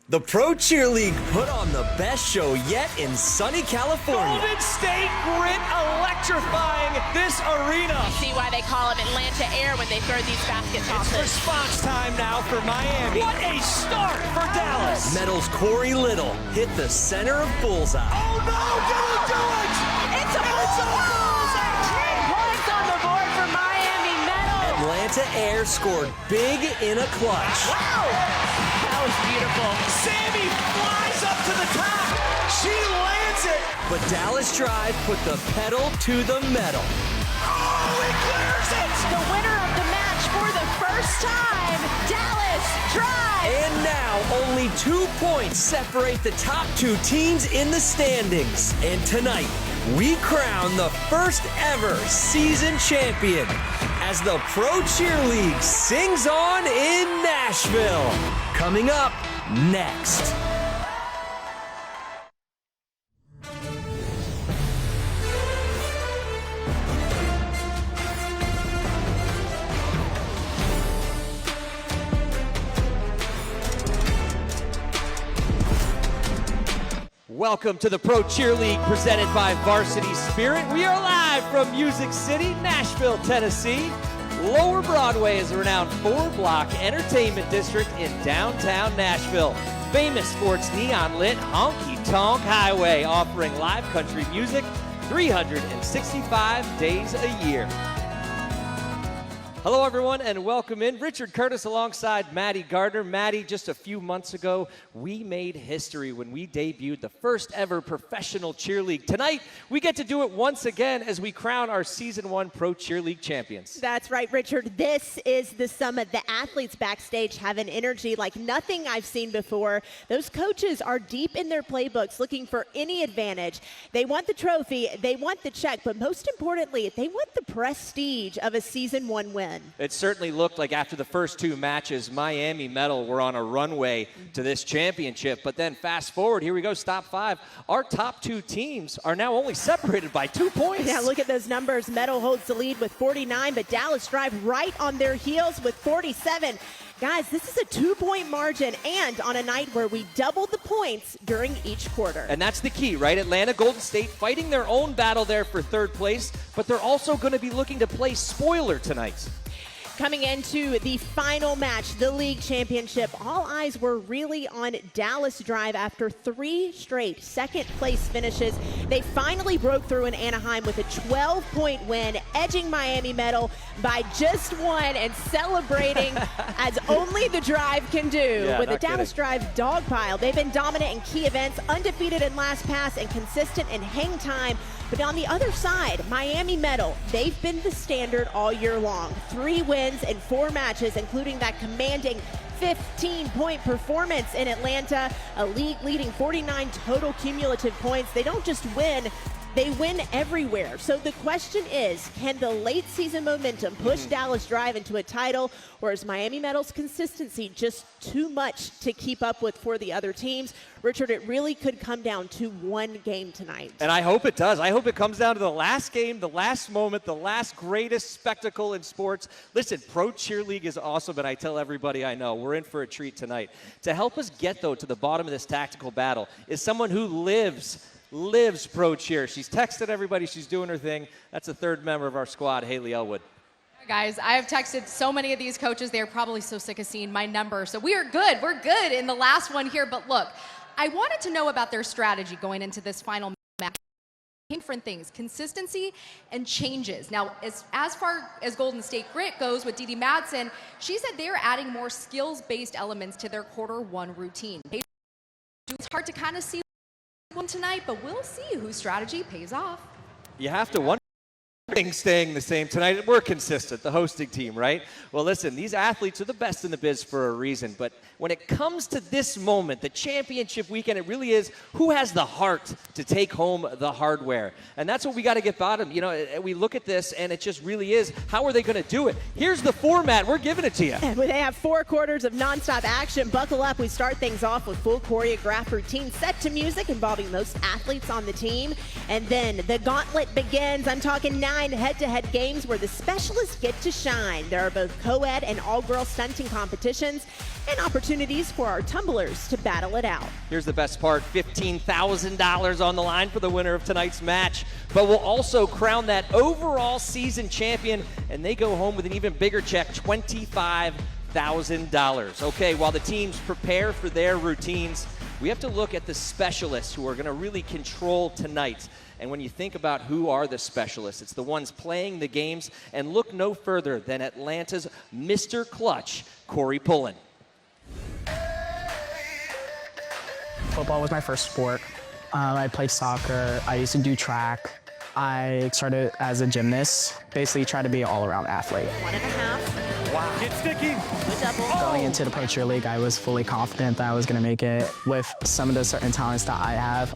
The Pro Cheerleading put on the best show yet in sunny California. Golden State Grit electrifying this arena. You see why they call them Atlanta Air when they throw these basket tosses. It's response time now for Miami. What a start for Dallas. Medals Corey Little hit the center of Bullseye. Oh no, did he do it? It's a bullseye! 10 points on the board for Miami Medal. Atlanta Air scored big in a clutch. Wow! That was beautiful. Sammy flies up to the top. She lands it. But Dallas Drive put the pedal to the metal. Oh, he clears it. The winner of the match for the first time, Dallas Drive. And now only 2 points separate the top 2 teams in the standings. And tonight, we crown the first ever season champion as the Pro Cheerleading sings on in Nashville. Coming up next. Welcome to the Pro Cheerleading presented by Varsity Spirit. We are live from Music City, Nashville, Tennessee. Lower Broadway is a renowned 4-block entertainment district in downtown Nashville. Famous for its neon-lit honky-tonk highway offering live country music 365 days a year. Hello, everyone, and welcome in. Richard Curtis alongside Maddie Gardner. Maddie, just a few months ago, we made history when we debuted the first ever professional cheerleague. Tonight, we get to do it once again as we crown our Season 1 Pro Cheerleading champions. That's right, Richard. This is the summit. The athletes backstage have an energy like nothing I've seen before. Those coaches are deep in their playbooks looking for any advantage. They want the trophy, they want the check, but most importantly, they want the prestige of a Season 1 win. It certainly looked like after the first 2 matches, Miami Medal were on a runway to this championship. But then fast forward, here we go, stop 5. Our top 2 teams are now only separated by 2 points. Yeah, look at those numbers. Medal holds the lead with 49, but Dallas Drive right on their heels with 47. Guys, this is a 2-point margin, and on a night where we doubled the points during each quarter. And that's the key, right? Atlanta Golden State fighting their own battle there for 3rd place, but they're also going to be looking to play spoiler tonight. Coming into the final match, the league championship, all eyes were really on Dallas Drive after 3 straight second-place finishes. They finally broke through in Anaheim with a 12-point win, edging Miami Medal by just 1 and celebrating as only the Drive can do with a Dallas Drive dog pile. They've been dominant in key events, undefeated in last pass, and consistent in hang time. But on the other side, Miami Medal, they've been the standard all year long. 3 wins in 4 matches, including that commanding 15-point performance in Atlanta, a league-leading 49 total cumulative points. They don't just win, they win everywhere. So the question is, can the late season momentum push Dallas Drive into a title, or is Miami Medal's consistency just too much to keep up with for the other teams? Richard, it really could come down to 1 game tonight. And I hope it does. I hope it comes down to the last game, the last moment, the last greatest spectacle in sports. Listen, Pro Cheerleading is awesome, and I tell everybody I know, we're in for a treat tonight. To help us get, though, to the bottom of this tactical battle is someone who lives Pro Cheer. She's texted everybody. She's doing her thing. That's a 3rd member of our squad, Haley Elwood. Guys, I have texted so many of these coaches. They're probably so sick of seeing my number. So we are good. We're good in the last one here. But look, I wanted to know about their strategy going into this final match. Different things, consistency and changes. Now, as far as Golden State Grit goes with Dee Madsen, she said they're adding more skills-based elements to their quarter 1 routine. It's hard to kind of see one tonight, but we'll see whose strategy pays off. You have to wonder. Things staying the same tonight. We're consistent, the hosting team, right? Well, listen, these athletes are the best in the biz for a reason, but when it comes to this moment, the championship weekend, it really is who has the heart to take home the hardware. And that's what we got to get bottom. You know, we look at this, and it just really is, how are they going to do it? Here's the format. We're giving it to you. And they have 4 quarters of nonstop action. Buckle up. We start things off with full choreographed routine set to music involving most athletes on the team. And then the gauntlet begins. I'm talking 9 9 head-to-head games where the specialists get to shine. There are both co-ed and all-girl stunting competitions and opportunities for our tumblers to battle it out. Here's the best part, $15,000 on the line for the winner of tonight's match. But we'll also crown that overall season champion, and they go home with an even bigger check, $25,000. Okay, while the teams prepare for their routines, we have to look at the specialists who are going to really control tonight. And when you think about who are the specialists, it's the ones playing the games, and look no further than Atlanta's Mr. Clutch, Corey Pullen. Football was my first sport. I played soccer. I used to do track. I started as a gymnast, basically try to be an all-around athlete. 1.5. Wow. Get sticky. Going into the Pro Cheer League, I was fully confident that I was going to make it. With some of the certain talents that I have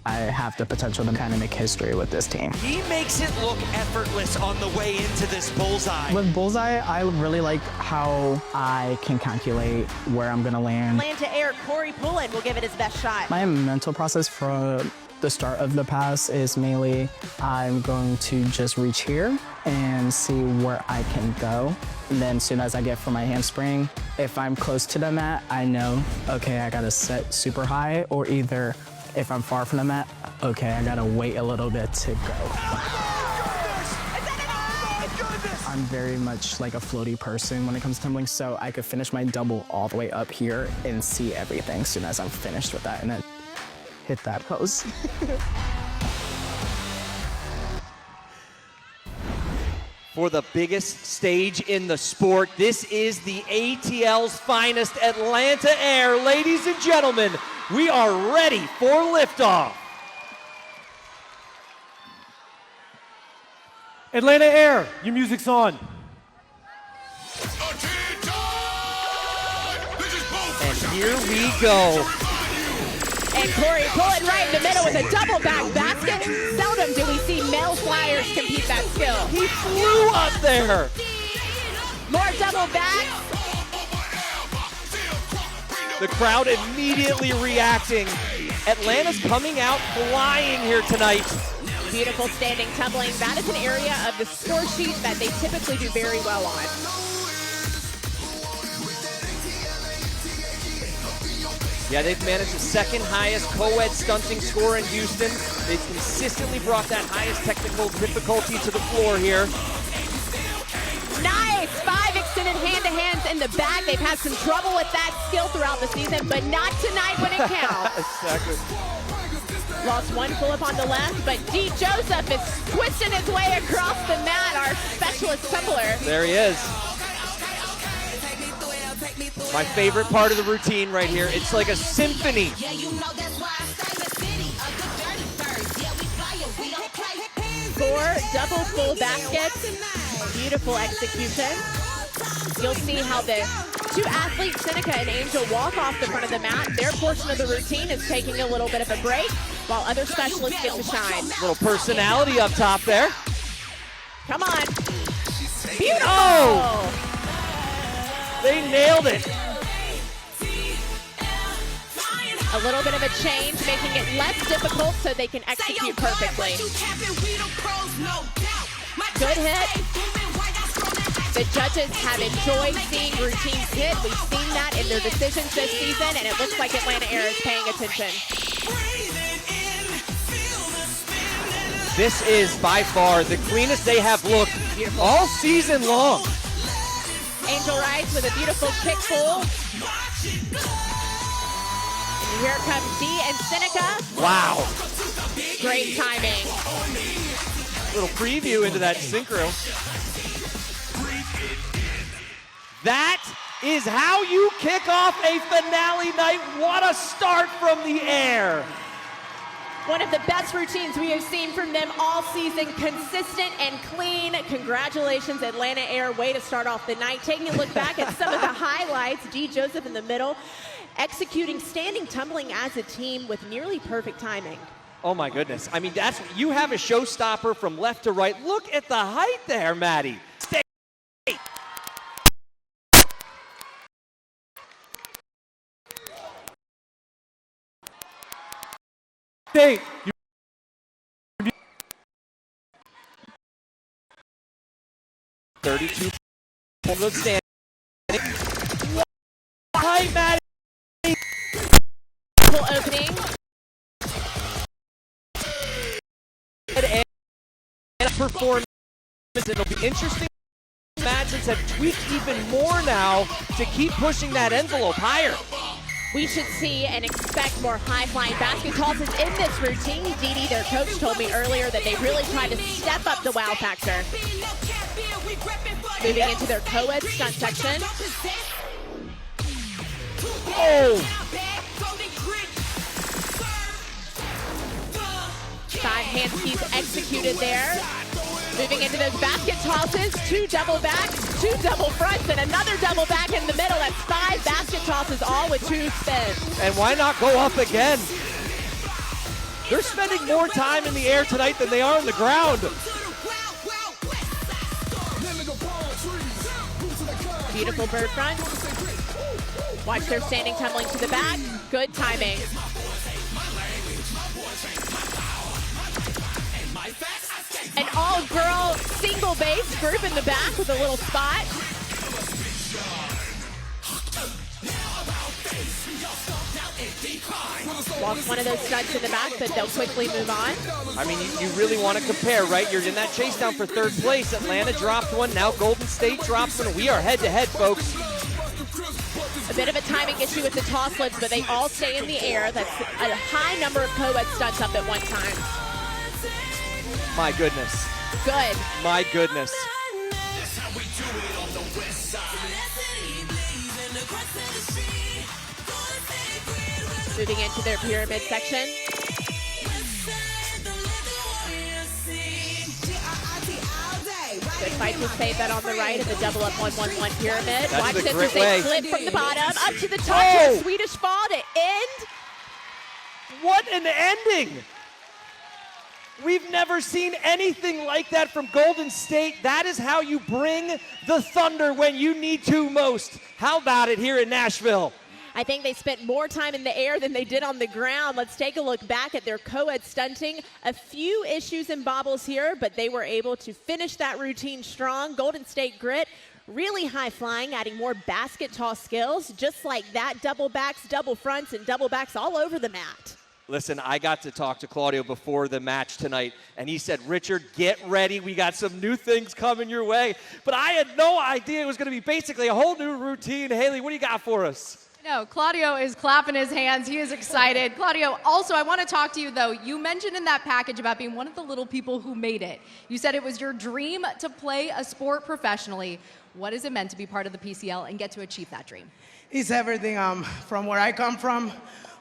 the potential to kind of make history with this team. He makes it look effortless on the way into this Bullseye. With Bullseye, I really like how I can calculate where I'm going to land. Atlanta Air Corey Pullen will give it his best shot. My mental process for the start of the pass is mainly I'm going to just reach here and see where I can go. And then as soon as I get from my handspring, if I'm close to the mat, I know, okay, I gotta set super high, or either if I'm far from the mat, okay, I gotta wait a little bit to go. I'm very much like a floaty person when it comes to tumbling, so I could finish my double all the way up here and see everything as soon as I'm finished with that, and then hit that pose. For the biggest stage in the sport, this is the ATL's finest, Atlanta Air. Ladies and gentlemen, we are ready for liftoff. Atlanta Air, your music's on. And here we go. And Corey Pullen right in the middle with a double back basket. Seldom do we see male flyers compete that skill. He flew up there. More double backs. The crowd immediately reacting. Atlanta's coming out flying here tonight. Beautiful standing tumbling. That is an area of the score sheet that they typically do very well on. Yeah, they've managed the second highest co-ed stunting score in Houston. They've consistently brought that highest technical difficulty to the floor here. Nice! 5 extended hand-to-hands in the back. They've had some trouble with that skill throughout the season, but not tonight when it counts. Exactly. Lost one pull-up on the left, but D. Joseph is twisting his way across the mat, our specialist tumbler. There he is. My favorite part of the routine right here. It's like a symphony. 4 double full baskets. Beautiful execution. You'll see how the two athletes, Seneca and Angel, walk off the front of the mat. Their portion of the routine is taking a little bit of a break, while other specialists get to shine. Little personality up top there. Come on. Beautiful. Oh! They nailed it. A little bit of a change, making it less difficult so they can execute perfectly. Good hit. The judges have enjoyed seeing routines hit. We've seen that in their decisions this season, and it looks like Atlanta Air is paying attention. This is by far the cleanest they have looked all season long. Angel Rice with a beautiful kick pull. And here comes D and Seneca. Wow. Great timing. Little preview into that synchro. That is how you kick off a finale night. What a start from the Air. One of the best routines we have seen from them all season, consistent and clean. Congratulations, Atlanta Air. Way to start off the night. Taking a look back at some of the highlights, D. Joseph in the middle, executing standing tumbling as a team with nearly perfect timing. Oh my goodness. I mean, you have a showstopper from left to right. Look at the height there, Maddie. Stay. Hey, 32 points of standing. Hi, Maddie. Opening. And performance. It'll be interesting. Matches have tweaked even more now to keep pushing that envelope higher. We should see and expect more high-flying basket tosses in this routine. Dee Dee, their coach, told me earlier that they really tried to step up the wow factor. Moving into their co-ed stunt section. Oh! 5 hand skis executed there. Moving into those basket tosses, 2 double backs, 2 double fronts, and another double back in the middle. That's 5 basket tosses, all with 2 spins. And why not go up again? They're spending more time in the air tonight than they are on the ground. Beautiful bird front. Watch their standing tumbling to the back. Good timing. An all-girl single base group in the back with a little spot. Lost one of those stunts in the back, but they'll quickly move on. I mean, you really want to compare, right? You're in that chase down for 3rd place. Atlanta dropped one, now Golden State drops one. We are head-to-head, folks. A bit of a timing issue with the toss lids, but they all stay in the air. That's a high number of co-ed stunts up at one time. My goodness. Good. My goodness. Moving into their pyramid section. Good fight to save that on the right of the double up 1-1-1 pyramid. That's Watch the this grit as they way. flip from the bottom up to the top. Oh! Swedish fall to end. What an ending! We've never seen anything like that from Golden State. That is how you bring the thunder when you need to most. How about it here in Nashville? I think they spent more time in the air than they did on the ground. Let's take a look back at their co-ed stunting. A few issues and bobbles here, but they were able to finish that routine strong. Golden State grit, really high flying, adding more basket toss skills. Just like that, double backs, double fronts, and double backs all over the mat. Listen, I got to talk to Claudio before the match tonight, and he said, Richard, get ready. We got some new things coming your way. But I had no idea it was going to be basically a whole new routine. Haley, what do you got for us? No, Claudio is clapping his hands. He is excited. Claudio, also, I want to talk to you, though. You mentioned in that package about being one of the little people who made it. You said it was your dream to play a sport professionally. What is it meant to be part of the PCL and get to achieve that dream? It's everything. From where I come from,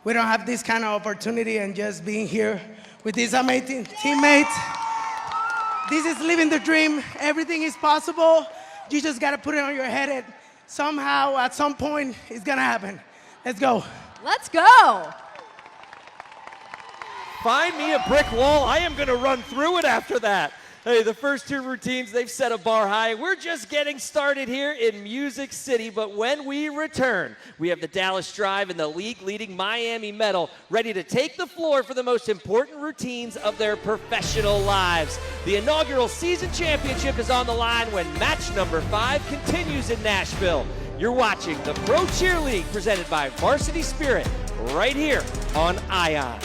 we don't have this kind of opportunity, and just being here with these amazing teammates, this is living the dream. Everything is possible. You just got to put it on your head, and somehow, at some point, it's going to happen. Let's go. Let's go. Find me a brick wall. I am going to run through it after that. Hey, the first 2 routines, they've set a bar high. We're just getting started here in Music City, but when we return, we have the Dallas Drive and the league-leading Miami Metal ready to take the floor for the most important routines of their professional lives. The inaugural season championship is on the line when match number 5 continues in Nashville. You're watching the Pro Cheer League presented by Varsity Spirit right here on ION.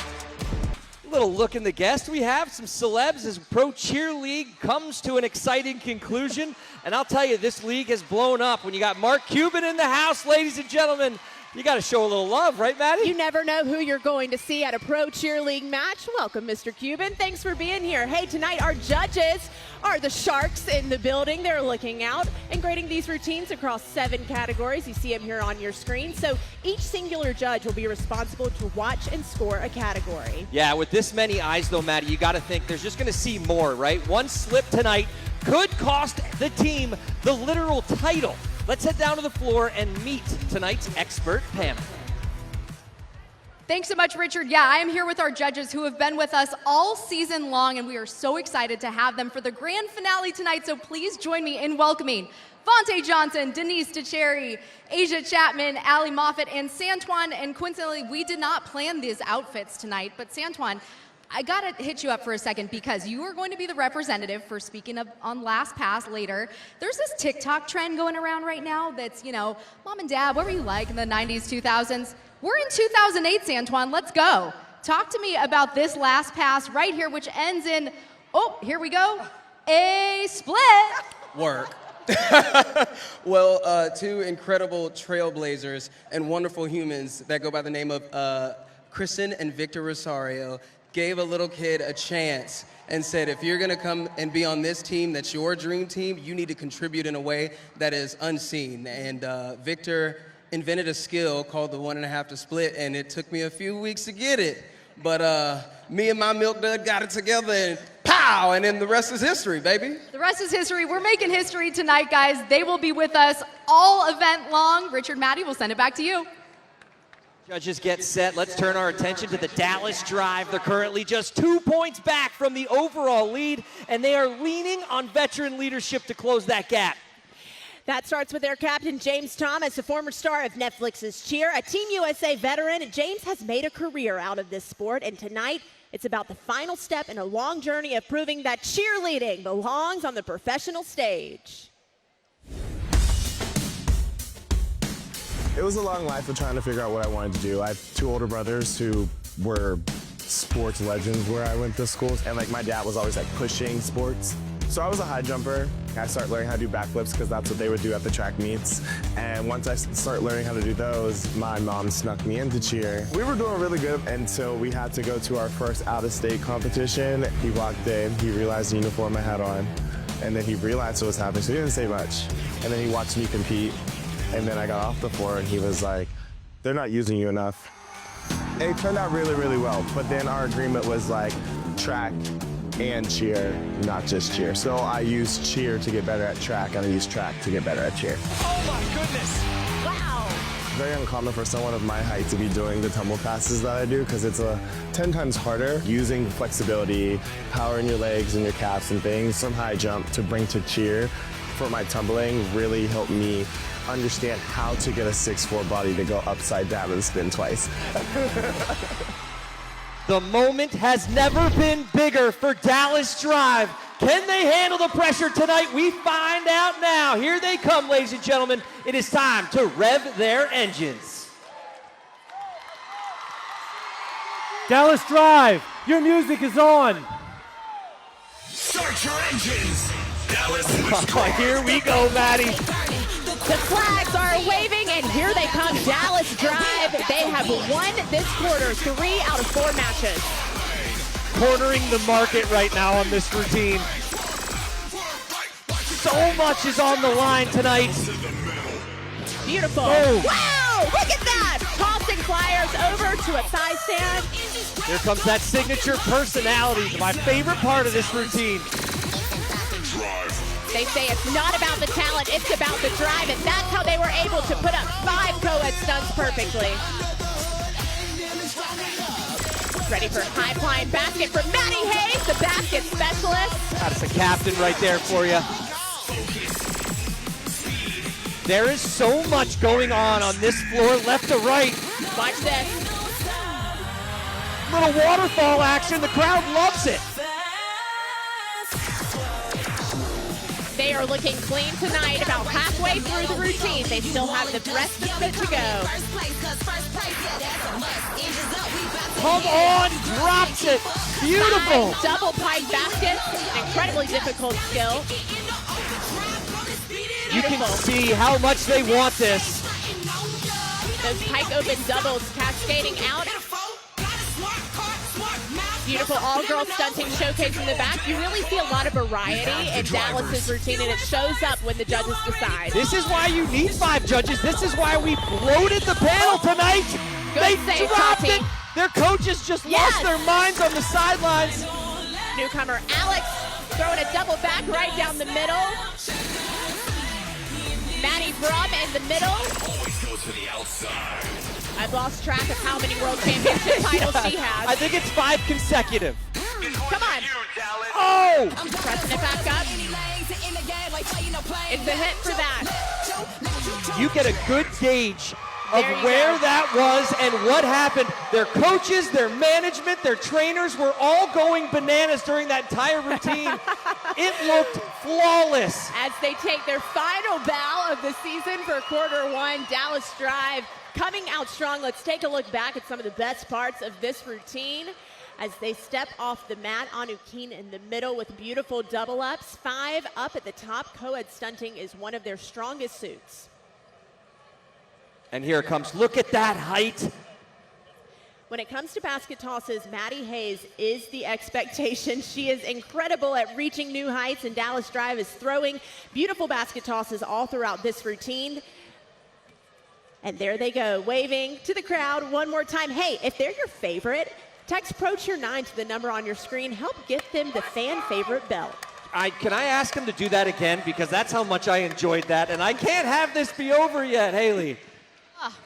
Little look in the guest. We have some celebs as Pro Cheer League comes to an exciting conclusion. And I'll tell you, this league has blown up. When you got Mark Cuban in the house, ladies and gentlemen, you got to show a little love, right, Maddie? You never know who you're going to see at a Pro Cheer League match. Welcome, Mr. Cuban. Thanks for being here. Hey, tonight our judges are the Sharks in the building. They're looking out and grading these routines across 7 categories. You see them here on your screen. So each singular judge will be responsible to watch and score a category. Yeah, with this many eyes, though, Maddie, you got to think there's just going to see more, right? One slip tonight could cost the team the literal title. Let's head down to the floor and meet tonight's expert panel. Thanks so much, Richard. Yeah, I am here with our judges who have been with us all season long, and we are so excited to have them for the grand finale tonight. So please join me in welcoming Vontae Johnson, Denise DeCherry, Asia Chapman, Allie Moffitt, and Santuan. And coincidentally, we did not plan these outfits tonight, but Santuan, I gotta hit you up for a second because you are going to be the representative for speaking of on Last Pass later. There's this TikTok trend going around right now that's, you know, mom and dad, what were you like in the 90s, 2000s? We're in 2008, Santuan, let's go. Talk to me about this Last Pass right here, which ends in, oh, here we go, a split. Work. Well, two incredible trailblazers and wonderful humans that go by the name of Kristen and Victor Rosario gave a little kid a chance and said, if you're gonna come and be on this team that's your dream team, you need to contribute in a way that is unseen. And Victor invented a skill called the 1.5 to split, and it took me a few weeks to get it. But me and my milk dud got it together and pow, and then the rest is history, baby. The rest is history. We're making history tonight, guys. They will be with us all event long. Richard, Maddie, we'll send it back to you. Judges get set. Let's turn our attention to the Dallas Drive. They're currently just 2 points back from the overall lead, and they are leaning on veteran leadership to close that gap. That starts with their captain, James Thomas, a former star of Netflix's Cheer, a Team USA veteran. James has made a career out of this sport, and tonight it's about the final step in a long journey of proving that cheerleading belongs on the professional stage. It was a long life of trying to figure out what I wanted to do. I have 2 older brothers who were sports legends where I went to school, and like my dad was always like pushing sports. So I was a high jumper. I started learning how to do backflips because that's what they would do at the track meets. And once I started learning how to do those, my mom snuck me into cheer. We were doing really good until we had to go to our first out-of-state competition. He walked in, he realized the uniform I had on, and then he realized what was happening, so he didn't say much. And then he watched me compete, and then I got off the floor and he was like, they're not using you enough. And it turned out really, really well, but then our agreement was like track and cheer, not just cheer. So I use cheer to get better at track, and I use track to get better at cheer. Oh my goodness! Wow. Very uncommon for someone of my height to be doing the tumble passes that I do because it's 10 times harder using flexibility, power in your legs and your calves and things from high jump to bring to cheer for my tumbling really helped me understand how to get a 6'4" body to go upside down and spin twice. The moment has never been bigger for Dallas Drive. Can they handle the pressure tonight? We find out now. Here they come, ladies and gentlemen. It is time to rev their engines. Dallas Drive, your music is on. Start your engines. Dallas. Here we go, Maddie. The flags are waving, and here they come, Dallas Drive. They have won this quarter 3 out of 4 matches. Cornering the market right now on this routine. So much is on the line tonight. Beautiful. Oh. Wow, look at that. Tossing flyers over to a thigh stand. Here comes that signature personality, my favorite part of this routine. They say it's not about the talent, it's about the drive, and that's how they were able to put up 5 co-ed stunts perfectly. Ready for a high-flying basket from Maddie Hayes, the basket specialist. That's a captain right there for you. There is so much going on this floor, left to right. Watch this. Little waterfall action, the crowd loves it. They are looking clean tonight, about halfway through the routine. They still have the rest of it to go. Come on, drops it. Beautiful. Double pike baskets, an incredibly difficult skill. You can see how much they want this. Those pike open doubles cascading out. Beautiful all-girl stunting showcase in the back. You really see a lot of variety in Dallas's routine, and it shows up when the judges decide. This is why you need 5 judges. This is why we bloated the panel tonight. They dropped it. Their coaches just lost their minds on the sidelines. Newcomer Alex throwing a double back right down the middle. Maddie Brum in the middle. I've lost track of how many world championship titles she has. I think it's 5 consecutive. Come on. Oh! Pressing it back up. It's a hit for that. You get a good gauge of where that was and what happened. Their coaches, their management, their trainers were all going bananas during that entire routine. It looked flawless. As they take their final bow of the season for quarter one, Dallas Drive coming out strong. Let's take a look back at some of the best parts of this routine. As they step off the mat, Anu Keen in the middle with beautiful double ups. 5 up at the top. Co-ed stunting is one of their strongest suits. And here it comes. Look at that height. When it comes to basket tosses, Maddie Hayes is the expectation. She is incredible at reaching new heights, and Dallas Drive is throwing beautiful basket tosses all throughout this routine. And there they go, waving to the crowd one more time. Hey, if they're your favorite, text ProCheer9 to the number on your screen. Help get them the fan favorite belt. Can I ask him to do that again? Because that's how much I enjoyed that. And I can't have this be over yet, Haley.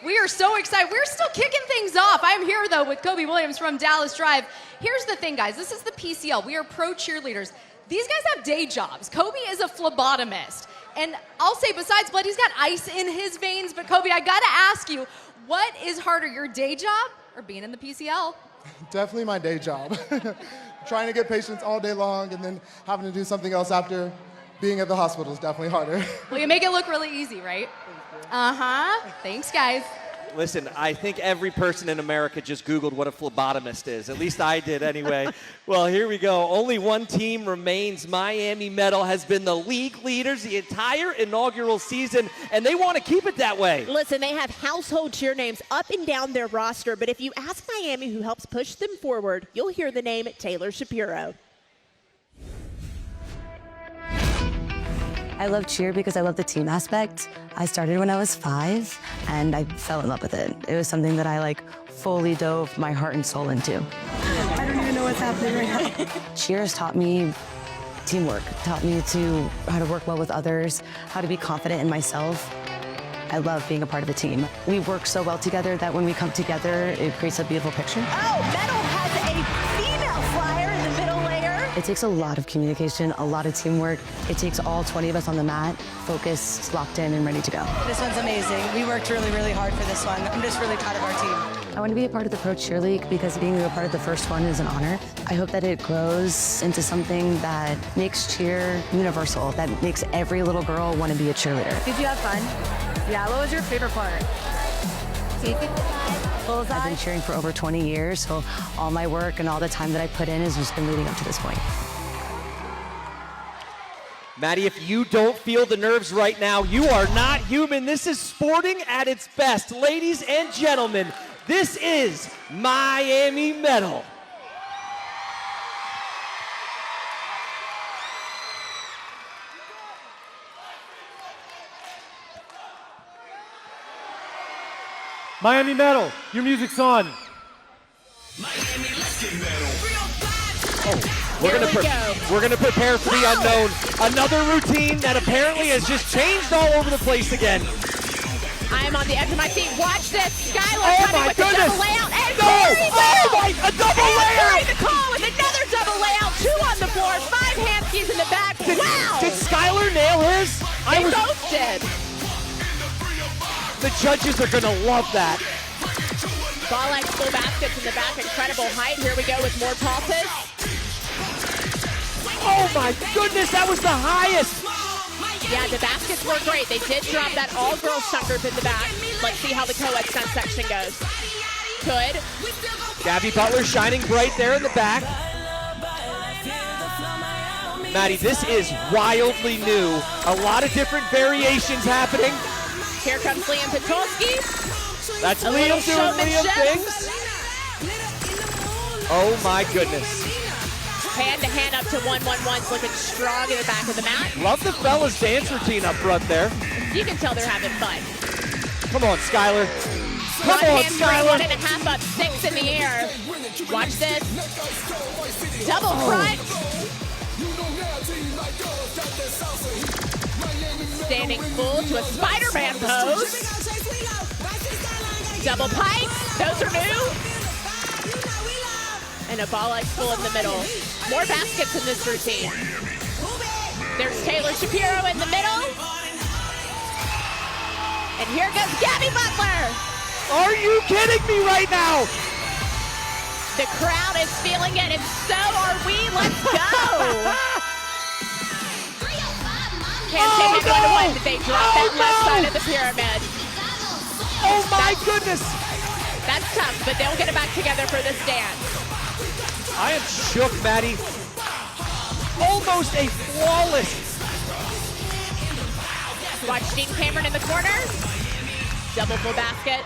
We are so excited. We're still kicking things off. I'm here, though, with Kobe Williams from Dallas Drive. Here's the thing, guys. This is the PCL. We are pro cheerleaders. These guys have day jobs. Kobe is a phlebotomist. And I'll say, besides blood, he's got ice in his veins. But, Kobe, I got to ask you, what is harder, your day job or being in the PCL? Definitely my day job. Trying to get patients all day long and then having to do something else after being at the hospital is definitely harder. Well, you make it look really easy, right? Uh-huh. Thanks, guys. Listen, I think every person in America just Googled what a phlebotomist is. At least I did anyway. Well, here we go. Only one team remains. Miami Metal has been the league leaders the entire inaugural season, and they want to keep it that way. Listen, they have household cheer names up and down their roster, but if you ask Miami who helps push them forward, you'll hear the name Taylor Shapiro. I love cheer because I love the team aspect. I started when I was 5 and I fell in love with it. It was something that I fully dove my heart and soul into. I don't even know what's happening right now. Cheer has taught me teamwork, taught me how to work well with others, how to be confident in myself. I love being a part of a team. We work so well together that when we come together, it creates a beautiful picture. Oh, Metal has a female flyer in the middle layer. It takes a lot of communication, a lot of teamwork. It takes all 20 of us on the mat, focused, locked in, and ready to go. This one's amazing. We worked really, really hard for this one. I'm just really proud of our team. I want to be a part of the Pro Cheer League because being a part of the first one is an honor. I hope that it grows into something that makes cheer universal, that makes every little girl want to be a cheerleader. Did you have fun? Yeah, what was your favorite part? Bullseye? I've been cheering for over 20 years, so all my work and all the time that I put in has just been leading up to this point. Maddie, if you don't feel the nerves right now, you are not human. This is sporting at its best. Ladies and gentlemen, this is Miami Metal. Miami Metal, your music's on. Miami, let's get metal. We're gonna prepare for the unknown. Another routine that apparently has just changed all over the place again. I am on the edge of my seat. Watch this. Skylar Oh my coming with a goodness! double layout. And No! Oh my! A double layout! the call with another double layout. 2 on the floor. 5 handskis in the back. Wow! Did Skylar nail his? They both did. The judges are gonna love that. Ball X full baskets in the back. Incredible height. Here we go with more tosses. Oh my goodness, that was the highest. Yeah, the baskets were great. They did drop that all-girls stunt group in the back. Let's see how the co-ed stunt section goes. Good. Gabby Butler shining bright there in the back. Maddie, this is wildly new. A lot of different variations happening. Here comes Liam Petulski. That's A Liam little doing Liam showmanship. things. Oh my goodness. Hand-to-hand up to 1-1-1s, looking strong in the back of the mat. Love the fellas dance routine up front there. You can tell they're having fun. Come on, Skylar. Come One on, hamstring, Skylar. 1.5 up, 6 in the air. Watch this. Double front. Standing full to a Spider-Man pose. Double pike. Those are new. And a ball X full in the middle. More baskets in this routine. There's Taylor Shapiro in the middle. And here goes Gabby Butler. Are you kidding me right now? The crowd is feeling it, and so are we. Let's go. Can't take it going to win, but they drop that left side of the pyramid. Oh my goodness. That's tough, but they'll get it back together for this dance. I am shook, Maddie. Almost a flawless. Watch Gene Cameron in the corner. Double full basket.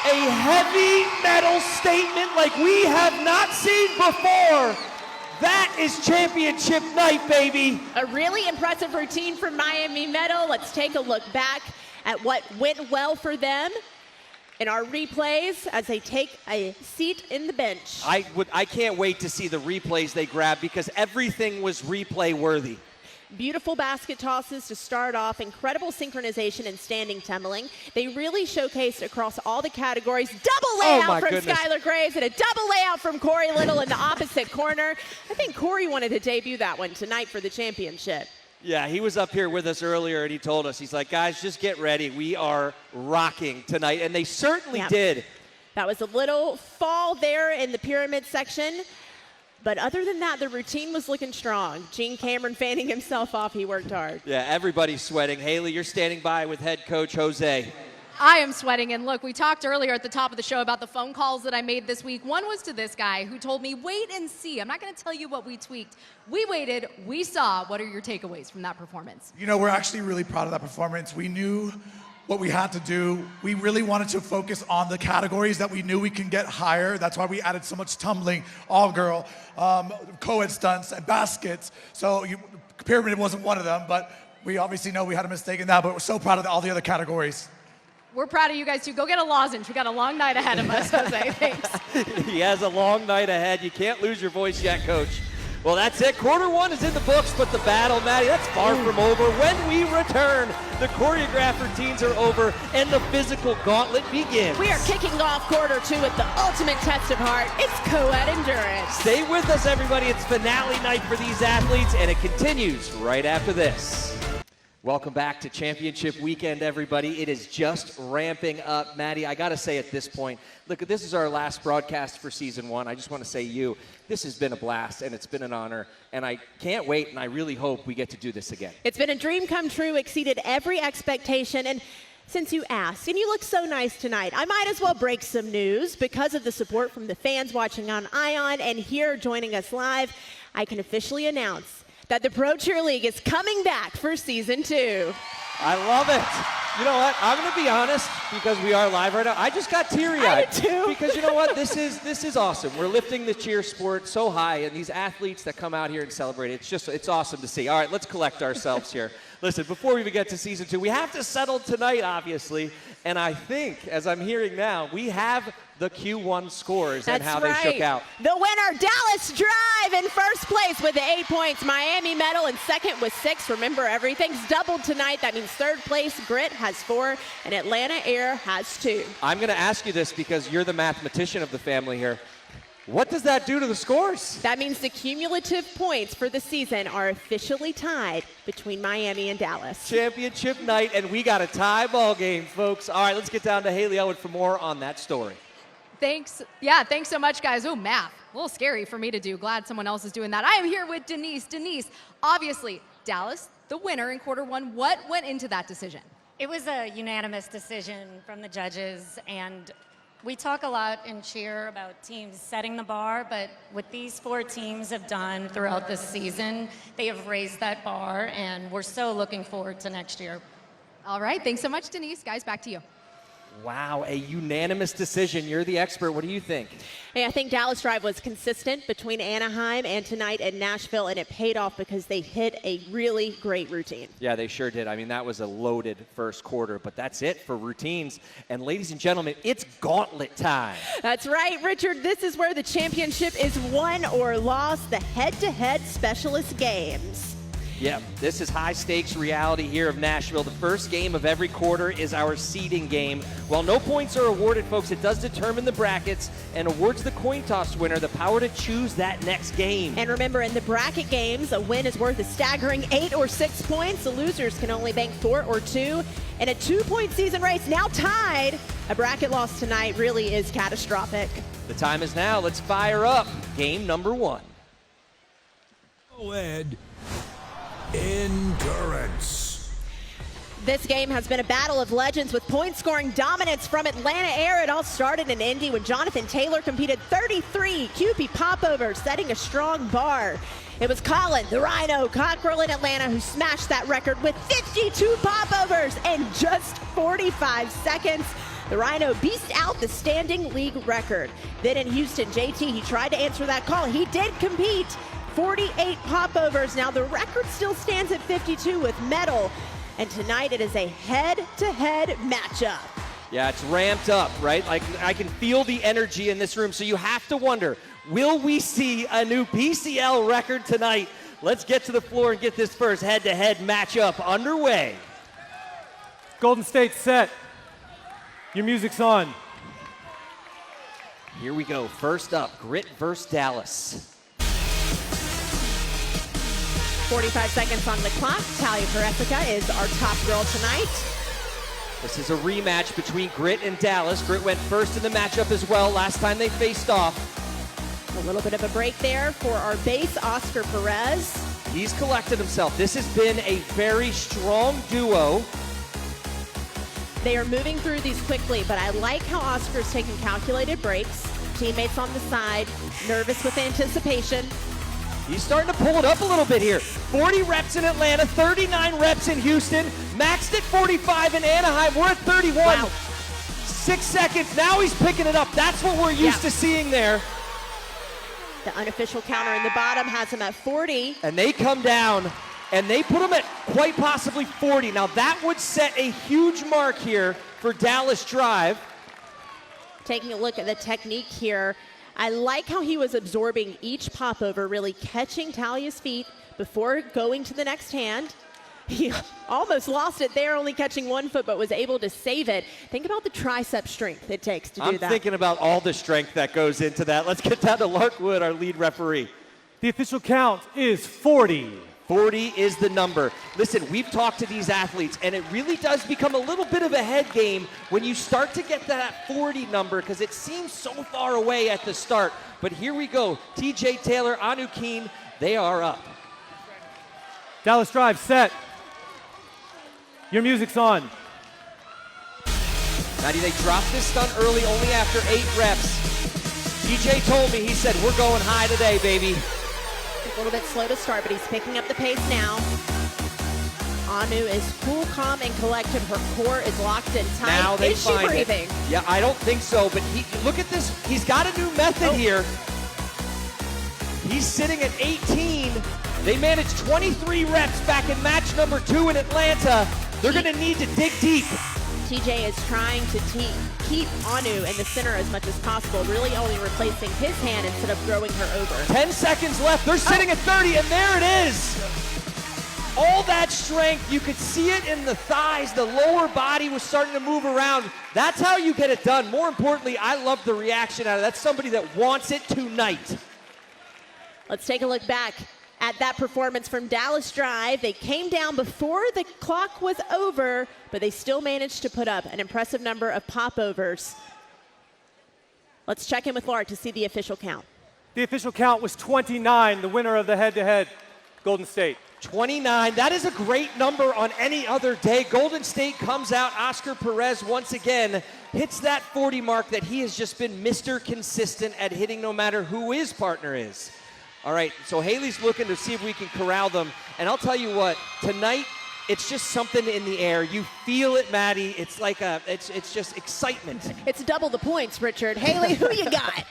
A heavy metal statement like we have not seen before. That is championship night, baby. A really impressive routine from Miami Metal. Let's take a look back at what went well for them in our replays as they take a seat in the bench. I can't wait to see the replays they grab because everything was replay worthy. Beautiful basket tosses to start off, incredible synchronization and standing tumbling. They really showcased across all the categories. Double layout from Skylar Graves and a double layout from Corey Little in the opposite corner. I think Corey wanted to debut that one tonight for the championship. Yeah, he was up here with us earlier and he told us, he's like, guys, just get ready. We are rocking tonight. And they certainly did. That was a little fall there in the pyramid section. But other than that, the routine was looking strong. Gene Cameron fanning himself off. He worked hard. Yeah, everybody's sweating. Haley, you're standing by with head coach Jose. I am sweating, and look, we talked earlier at the top of the show about the phone calls that I made this week. One was to this guy who told me, wait and see. I'm not going to tell you what we tweaked. We waited, we saw. What are your takeaways from that performance? You know, we're actually really proud of that performance. We knew what we had to do. We really wanted to focus on the categories that we knew we can get higher. That's why we added so much tumbling, all-girl, co-ed stunts, and baskets. So pyramid wasn't one of them, but we obviously know we had a mistake in that, but we're so proud of all the other categories. We're proud of you guys, too. Go get a lozenge. We got a long night ahead of us, Jose. Thanks. He has a long night ahead. You can't lose your voice yet, Coach. Well, that's it. Quarter one is in the books, but the battle, Maddie, that's far from over. When we return, the choreographed routines are over, and the physical gauntlet begins. We are kicking off quarter two with the ultimate test of heart. It's co-ed endurance. Stay with us, everybody. It's finale night for these athletes, and it continues right after this. Welcome back to championship weekend, everybody. It is just ramping up. Maddie, I got to say at this point, look, this is our last broadcast for season one. I just want to say this has been a blast, and it's been an honor, and I can't wait, and I really hope we get to do this again. It's been a dream come true, exceeded every expectation, and since you asked, and you look so nice tonight, I might as well break some news. Because of the support from the fans watching on ION and here joining us live, I can officially announce that the Pro Cheer League is coming back for season 2. I love it. You know what? I'm going to be honest, because we are live right now. I just got teary-eyed. I did too. Because you know what? This is awesome. We're lifting the cheer sport so high, and these athletes that come out here and celebrate, it's awesome to see. All right, let's collect ourselves here. Listen, before we even get to season 2, we have to settle tonight, obviously. And I think, as I'm hearing now, we have the Q1 scores and how they shook out. The winner, Dallas Drive, in first place with 8 points. Miami Metal in second with 6. Remember, everything's doubled tonight. That means third place, Grit has 4, and Atlanta Air has 2. I'm going to ask you this because you're the mathematician of the family here. What does that do to the scores? That means the cumulative points for the season are officially tied between Miami and Dallas. Championship night, and we got a tie ball game, folks. All right, let's get down to Haley Elwood for more on that story. Thanks. Yeah, thanks so much, guys. Oh, math. A little scary for me to do. Glad someone else is doing that. I am here with Denise. Denise, obviously, Dallas, the winner in quarter one. What went into that decision? It was a unanimous decision from the judges, and we talk a lot in cheer about teams setting the bar, but what these 4 teams have done throughout this season, they have raised that bar, and we're so looking forward to next year. All right, thanks so much, Denise. Guys, back to you. Wow, a unanimous decision. You're the expert. What do you think? Hey, I think Dallas Drive was consistent between Anaheim and tonight at Nashville, and it paid off because they hit a really great routine. Yeah, they sure did. I mean, that was a loaded first quarter, but that's it for routines. And ladies and gentlemen, it's gauntlet time. That's right, Richard. This is where the championship is won or lost, the head-to-head specialist games. Yeah, this is high-stakes reality here of Nashville. The first game of every quarter is our seeding game. While no points are awarded, folks, it does determine the brackets and awards the coin toss winner the power to choose that next game. And remember, in the bracket games, a win is worth a staggering 8 or 6 points. The losers can only bank 4 or 2. In a 2-point season race, now tied, A bracket loss tonight really is catastrophic. The time is now. Let's fire up game number 1. Co-ed endurance. This game has been a battle of legends with point-scoring dominance from Atlanta Air. It all started in Indy when Jonathan Taylor competed 33 QP popovers, setting a strong bar. It was Colin, the Rhino Cockrell in Atlanta, who smashed that record with 52 popovers in just 45 seconds. The Rhino beast out the standing league record. Then in Houston, JT, he tried to answer that call. He did compete, 48 popovers. Now the record still stands at 52 with medal. And tonight it is a head-to-head matchup. Yeah, it's ramped up, right? Like I can feel the energy in this room. So you have to wonder, will we see a new PCL record tonight? Let's get to the floor and get this first head-to-head matchup underway. Golden State set. Your music's on. Here we go. First up, Grit versus Dallas. 45 seconds on the clock. Talia Peresica is our top girl tonight. This is a rematch between Grit and Dallas. Grit went first in the matchup as well last time they faced off. A little bit of a break there for our base, Oscar Perez. He's collected himself. This has been a very strong duo. They are moving through these quickly, but I like how Oscar's taking calculated breaks. Teammates on the side, nervous with anticipation. He's starting to pull it up a little bit here. 40 reps in Atlanta, 39 reps in Houston, maxed at 45 in Anaheim. We're at 31. Wow. 6 seconds. Now he's picking it up. That's what we're used to seeing there. The unofficial counter in the bottom has him at 40. And they come down, and they put him at quite possibly 40. Now that would set a huge mark here for Dallas Drive. Taking a look at the technique here, I like how he was absorbing each popover, really catching Talia's feet before going to the next hand. He almost lost it there, only catching one foot, but was able to save it. Think about the tricep strength it takes to do that. I'm thinking about all the strength that goes into that. Let's get down to Lark Wood, our lead referee. The official count is 40. 40 is the number. Listen, we've talked to these athletes, and it really does become a little bit of a head game when you start to get to that 40 number, because it seems so far away at the start. But here we go. TJ Taylor, Anu Keen, they are up. Dallas Drive set. Your music's on. Maddie, they dropped this stunt early, only after 8 reps. TJ told me, he said, we're going high today, baby. A little bit slow to start, but he's picking up the pace now. Anu is cool, calm, and collected. Her core is locked in tight. Now they is she find breathing? It. Yeah, I don't think so, but look at this. He's got a new method here. He's sitting at 18. They managed 23 reps back in match number 2 in Atlanta. They're going to need to dig deep. TJ is trying to keep Anu in the center as much as possible, really only replacing his hand instead of throwing her over. 10 seconds left. They're sitting at 30, and there it is. All that strength, you could see it in the thighs. The lower body was starting to move around. That's how you get it done. More importantly, I love the reaction out of it. That's somebody that wants it tonight. Let's take a look back at that performance from Dallas Drive. They came down before the clock was over, but they still managed to put up an impressive number of popovers. Let's check in with Lark to see the official count. The official count was 29, the winner of the head-to-head, Golden State. 29, that is a great number on any other day. Golden State comes out. Oscar Perez once again hits that 40 mark that he has just been Mr. Consistent at hitting no matter who his partner is. All right, so Haley's looking to see if we can corral them. And I'll tell you what, tonight, it's just something in the air. You feel it, Maddie. It's like it's just excitement. It's double the points, Richard. Haley, who you got?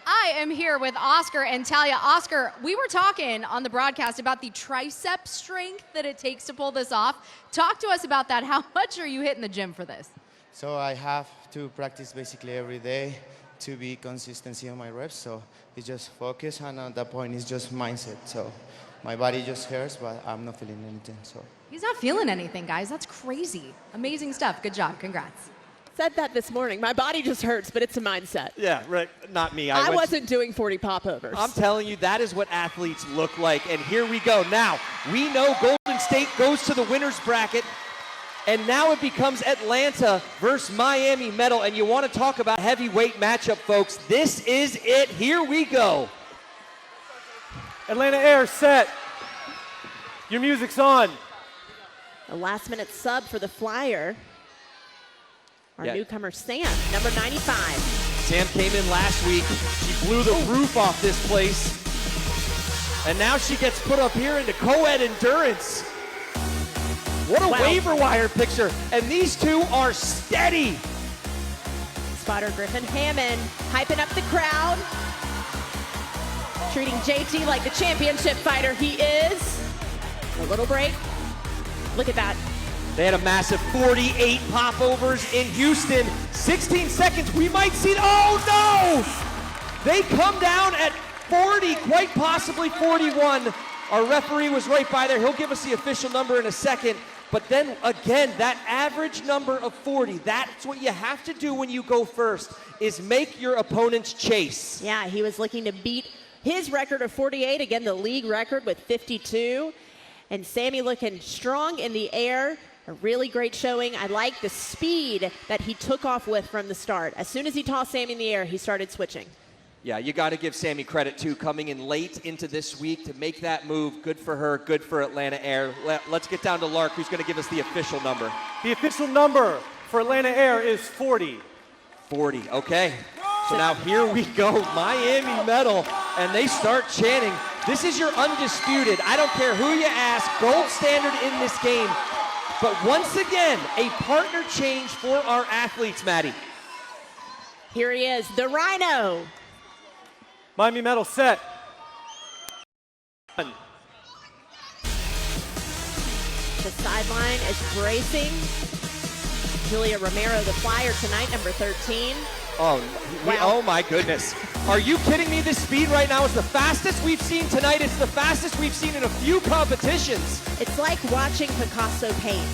I am here with Oscar and Talia. Oscar, we were talking on the broadcast about the tricep strength that it takes to pull this off. Talk to us about that. How much are you hitting the gym for this? So I have to practice basically every day to be consistency on my reps. So it's just focus, and at that point it's just mindset. So my body just hurts, but I'm not feeling anything. So he's not feeling anything, guys. That's crazy. Amazing stuff. Good job. Congrats. Said that this morning. My body just hurts, but it's a mindset. Yeah, right. Not me. I wasn't doing 40 popovers. I'm telling you, that is what athletes look like. And here we go. Now, we know Golden State goes to the winner's bracket. And now it becomes Atlanta versus Miami Metal. And you want to talk about heavyweight matchup, folks. This is it. Here we go. Atlanta Air set. Your music's on. A last-minute sub for the Flyer. Our Yeah. newcomer, Sam, number 95. Sam came in last week. She blew the roof off this place. And now she gets put up here into co-ed endurance. What a waiver wire picture. And these two are steady. Spotter Griffin Hammond hyping up the crowd. Treating JT like the championship fighter he is. A little break. Look at that. They had a massive 48 popovers in Houston. 16 seconds, we might see, oh no! They come down at 40, quite possibly 41. Our referee was right by there. He'll give us the official number in a second. But then again, that average number of 40, that's what you have to do when you go first, is make your opponents chase. Yeah, he was looking to beat his record of 48, again, the league record with 52. And Sammy looking strong in the air. A really great showing. I like the speed that he took off with from the start. As soon as he tossed Sammy in the air, he started switching. Yeah, you got to give Sammy credit, too, coming in late into this week to make that move. Good for her, good for Atlanta Air. Let's get down to Lark, who's going to give us the official number. The official number for Atlanta Air is 40. 40, okay. So now here we go, Miami Metal, and they start chanting. This is your undisputed, I don't care who you ask, gold standard in this game. But once again, a partner change for our athletes, Maddie. Here he is, the Rhino. Miami Metal set. The sideline is bracing. Julia Romero, the Flyer tonight, number 13. Oh my goodness. Are you kidding me? This speed right now is the fastest we've seen tonight. It's the fastest we've seen in a few competitions. It's like watching Picasso paint.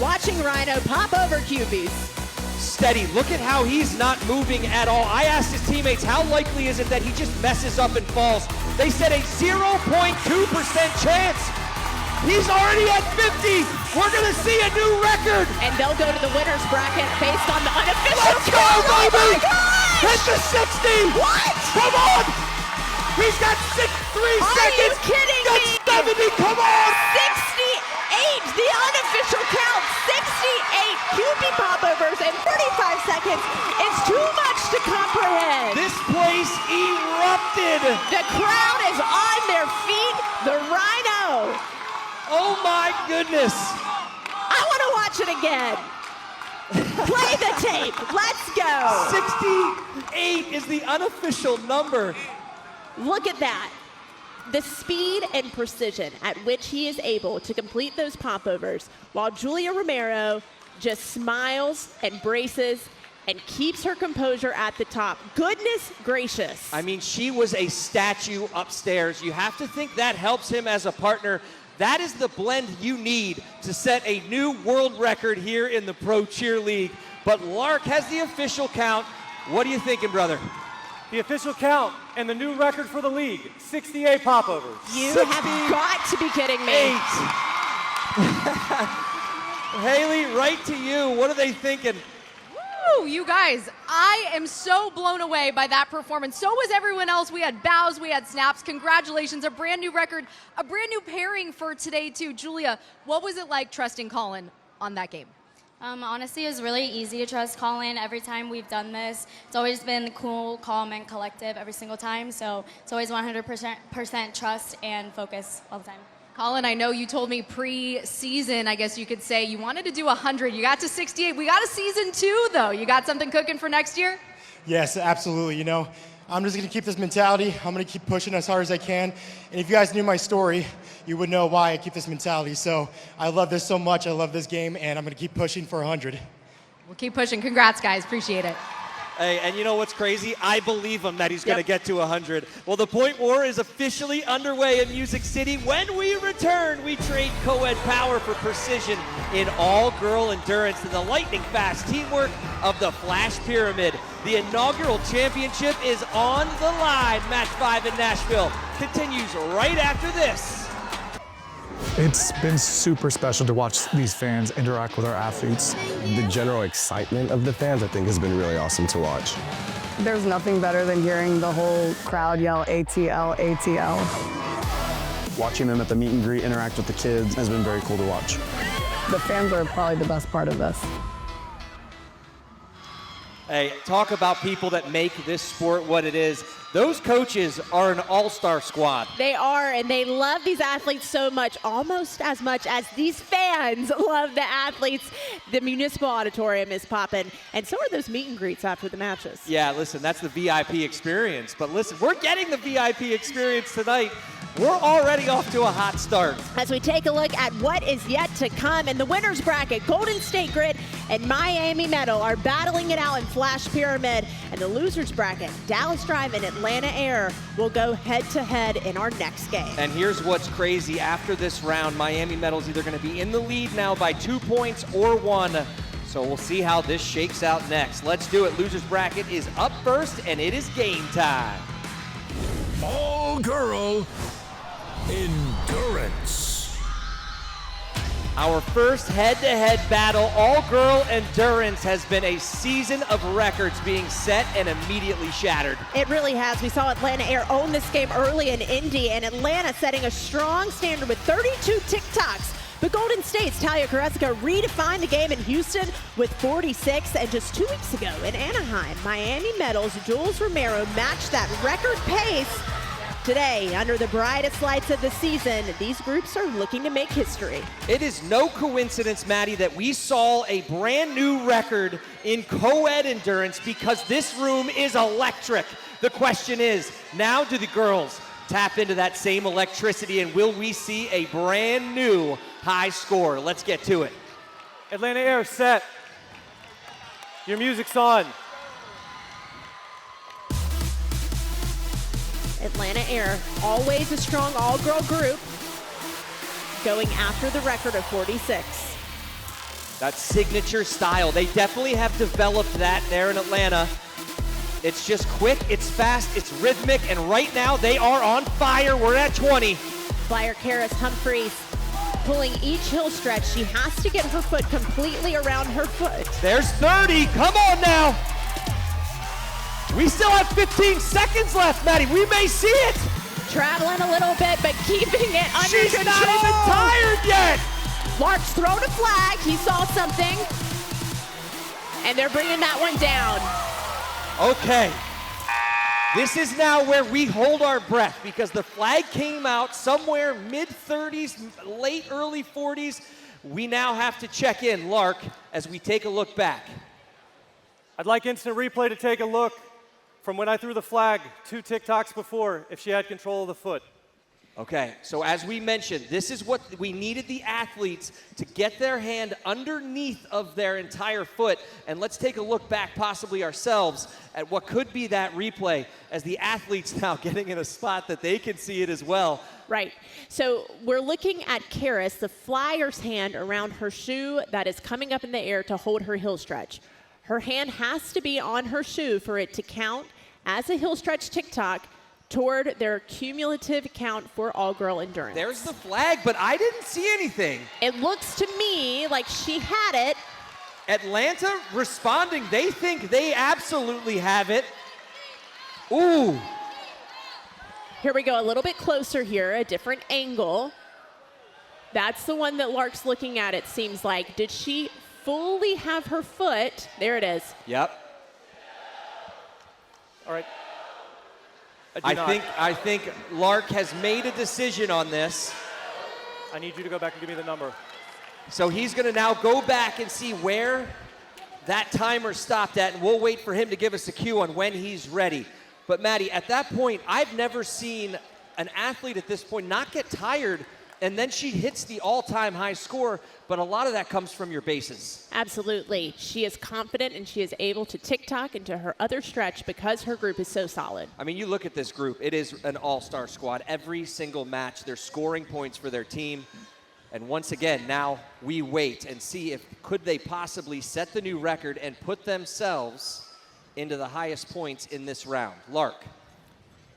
Watching Rhino pop over QBs. Steady. Look at how he's not moving at all. I asked his teammates, how likely is it that he just messes up and falls? They said a 0.2% chance. He's already at 50. We're going to see a new record. And they'll go to the winner's bracket based on the unofficial. Let's go, baby! Hit the 60. What? Come on! He's got 3 seconds. Are you kidding me? That's 70. Come on! 68. The unofficial count. 68 QB popovers in 45 seconds. It's too much to comprehend. This place erupted. The crowd is on their feet. The Rhino. Oh my goodness. I want to watch it again. Play the tape. Let's go. 68 is the unofficial number. Look at that. The speed and precision at which he is able to complete those popovers while Julia Romero just smiles and braces and keeps her composure at the top. Goodness gracious. I mean, she was a statue upstairs. You have to think that helps him as a partner. That is the blend you need to set a new world record here in the Pro Cheer League. But Lark has the official count. What are you thinking, brother? The official count and the new record for the league, 68 popovers. You have got to be kidding me. Haley, right to you. What are they thinking? Woo, you guys, I am so blown away by that performance. So was everyone else. We had bows, we had snaps. Congratulations, a brand new record, a brand new pairing for today too. Julia, what was it like trusting Colin on that game? Honestly, it was really easy to trust Colin. Every time we've done this, it's always been cool, calm, and collective every single time. So it's always 100% trust and focus all the time. Colin, I know you told me pre-season, I guess you could say, you wanted to do 100. You got to 68. We got a season 2, though. You got something cooking for next year? Yes, absolutely. You know, I'm just going to keep this mentality. I'm going to keep pushing as hard as I can. And if you guys knew my story, you would know why I keep this mentality. So I love this so much. I love this game, and I'm going to keep pushing for 100. We'll keep pushing. Congrats, guys. Appreciate it. Hey, and you know what's crazy? I believe him that he's going to get to 100. Well, the point war is officially underway in Music City. When we return, we trade co-ed power for precision in all-girl endurance and the lightning-fast teamwork of the Flash Pyramid. The inaugural championship is on the line. Match 5 in Nashville continues right after this. It's been super special to watch these fans interact with our athletes. The general excitement of the fans, I think, has been really awesome to watch. There's nothing better than hearing the whole crowd yell ATL, ATL. Watching them at the meet and greet interact with the kids has been very cool to watch. The fans are probably the best part of this. Hey, talk about people that make this sport what it is. Those coaches are an all-star squad. They are, and they love these athletes so much, almost as much as these fans love the athletes. The municipal auditorium is popping, and so are those meet and greets after the matches. Yeah, listen, that's the VIP experience. But listen, we're getting the VIP experience tonight. We're already off to a hot start. As we take a look at what is yet to come in the winner's bracket, Golden State Grit and Miami Meadow are battling it out in Flash Pyramid. And the loser's bracket, Dallas Drive and Atlanta Air, will go head-to-head in our next game. And here's what's crazy. After this round, Miami Meadow's either going to be in the lead now by 2 points or 1. So we'll see how this shakes out next. Let's do it. Loser's bracket is up first, and it is game time. All girl endurance. Our first head-to-head battle, all-girl endurance, has been a season of records being set and immediately shattered. It really has. We saw Atlanta Air own this game early in Indy, and Atlanta setting a strong standard with 32 TikToks. But Golden State's Talia Kareska redefined the game in Houston with 46, and just 2 weeks ago in Anaheim, Miami Meadows' Jules Romero matched that record pace. Today, under the brightest lights of the season, these groups are looking to make history. It is no coincidence, Maddie, that we saw a brand new record in co-ed endurance because this room is electric. The question is, now do the girls tap into that same electricity, and will we see a brand new high score? Let's get to it. Atlanta Air, set. Your music's on. Atlanta Air, always a strong all-girl group, going after the record of 46. That signature style, they definitely have developed that there in Atlanta. It's just quick, it's fast, it's rhythmic, and right now they are on fire. We're at 20. Flyer Karis Humphreys pulling each hill stretch. She has to get her foot completely around her foot. There's 30, come on now. We still have 15 seconds left, Maddie. We may see it. Traveling a little bit, but keeping it under She's control. not even tired yet. Lark's thrown a flag. He saw something. And they're bringing that one down. Okay. This is now where we hold our breath because the flag came out somewhere mid-30s, late, early 40s. We now have to check in, Lark, as we take a look back. I'd like instant replay to take a look from when I threw the flag 2 TikToks before, if she had control of the foot. Okay, so as we mentioned, this is what we needed the athletes to get their hand underneath of their entire foot. And let's take a look back, possibly ourselves, at what could be that replay as the athletes now getting in a spot that they can see it as well. Right. So we're looking at Karis, the flyer's hand around her shoe that is coming up in the air to hold her heel stretch. Her hand has to be on her shoe for it to count as a heel stretch TikTok toward their cumulative count for all-girl endurance. There's the flag, but I didn't see anything. It looks to me like she had it. Atlanta responding. They think they absolutely have it. Ooh. Here we go, a little bit closer here, a different angle. That's the one that Lark's looking at, it seems like. Did she fully have her foot? There it is. Yep. All right. I think Lark has made a decision on this. I need you to go back and give me the number. So he's going to now go back and see where that timer stopped at, and we'll wait for him to give us a cue on when he's ready. But Maddie, at that point, I've never seen an athlete at this point not get tired, and then she hits the all-time high score, but a lot of that comes from your bases. Absolutely. She is confident, and she is able to TikTok into her other stretch because her group is so solid. I mean, you look at this group. It is an all-star squad. Every single match, they're scoring points for their team. And once again, now we wait and see if could they possibly set the new record and put themselves into the highest points in this round. Lark.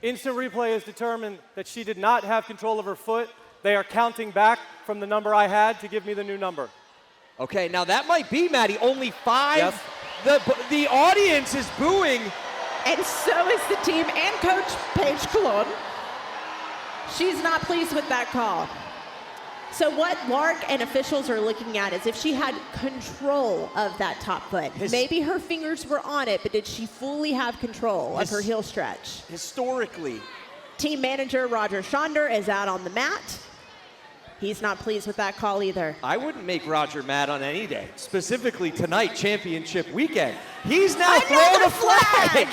Instant replay has determined that she did not have control of her foot. They are counting back from the number I had to give me the new number. Okay, now that might be, Maddie, only 5. Yes. The audience is booing. And so is the team and Coach Paige Colon. She's not pleased with that call. So what Lark and officials are looking at is if she had control of that top foot. Maybe her fingers were on it, but did she fully have control of her heel stretch? Historically. Team manager Roger Schonder is out on the mat. He's not pleased with that call either. I wouldn't make Roger mad on any day, specifically tonight, championship weekend. He's now thrown a flag.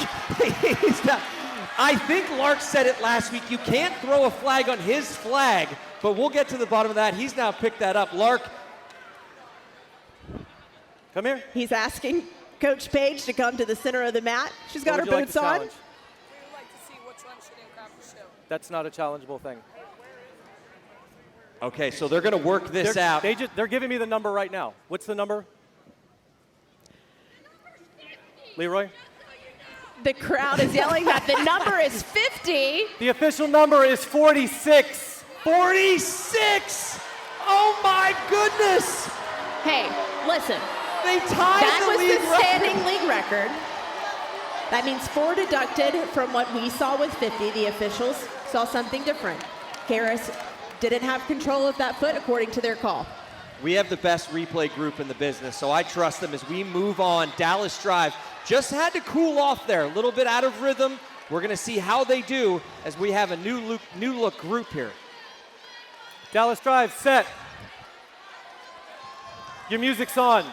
I think Lark said it last week. You can't throw a flag on his flag, but we'll get to the bottom of that. He's now picked that up. Lark. Come here. He's asking Coach Paige to come to the center of the mat. She's got her boots on. That's not a challengeable thing. Okay, so they're going to work this out. They're giving me the number right now. What's the number? Leroy? The crowd is yelling that the number is 50. The official number is 46. 46! Oh my goodness! Hey, listen. They tied that the was league the standing league record. That means 4 deducted from what we saw with 50. The officials saw something different. Harris didn't have control of that foot according to their call. We have the best replay group in the business, so I trust them as we move on. Dallas Drive just had to cool off there, a little bit out of rhythm. We're going to see how they do as we have a new look group here. Dallas Drive, set. Your music's on.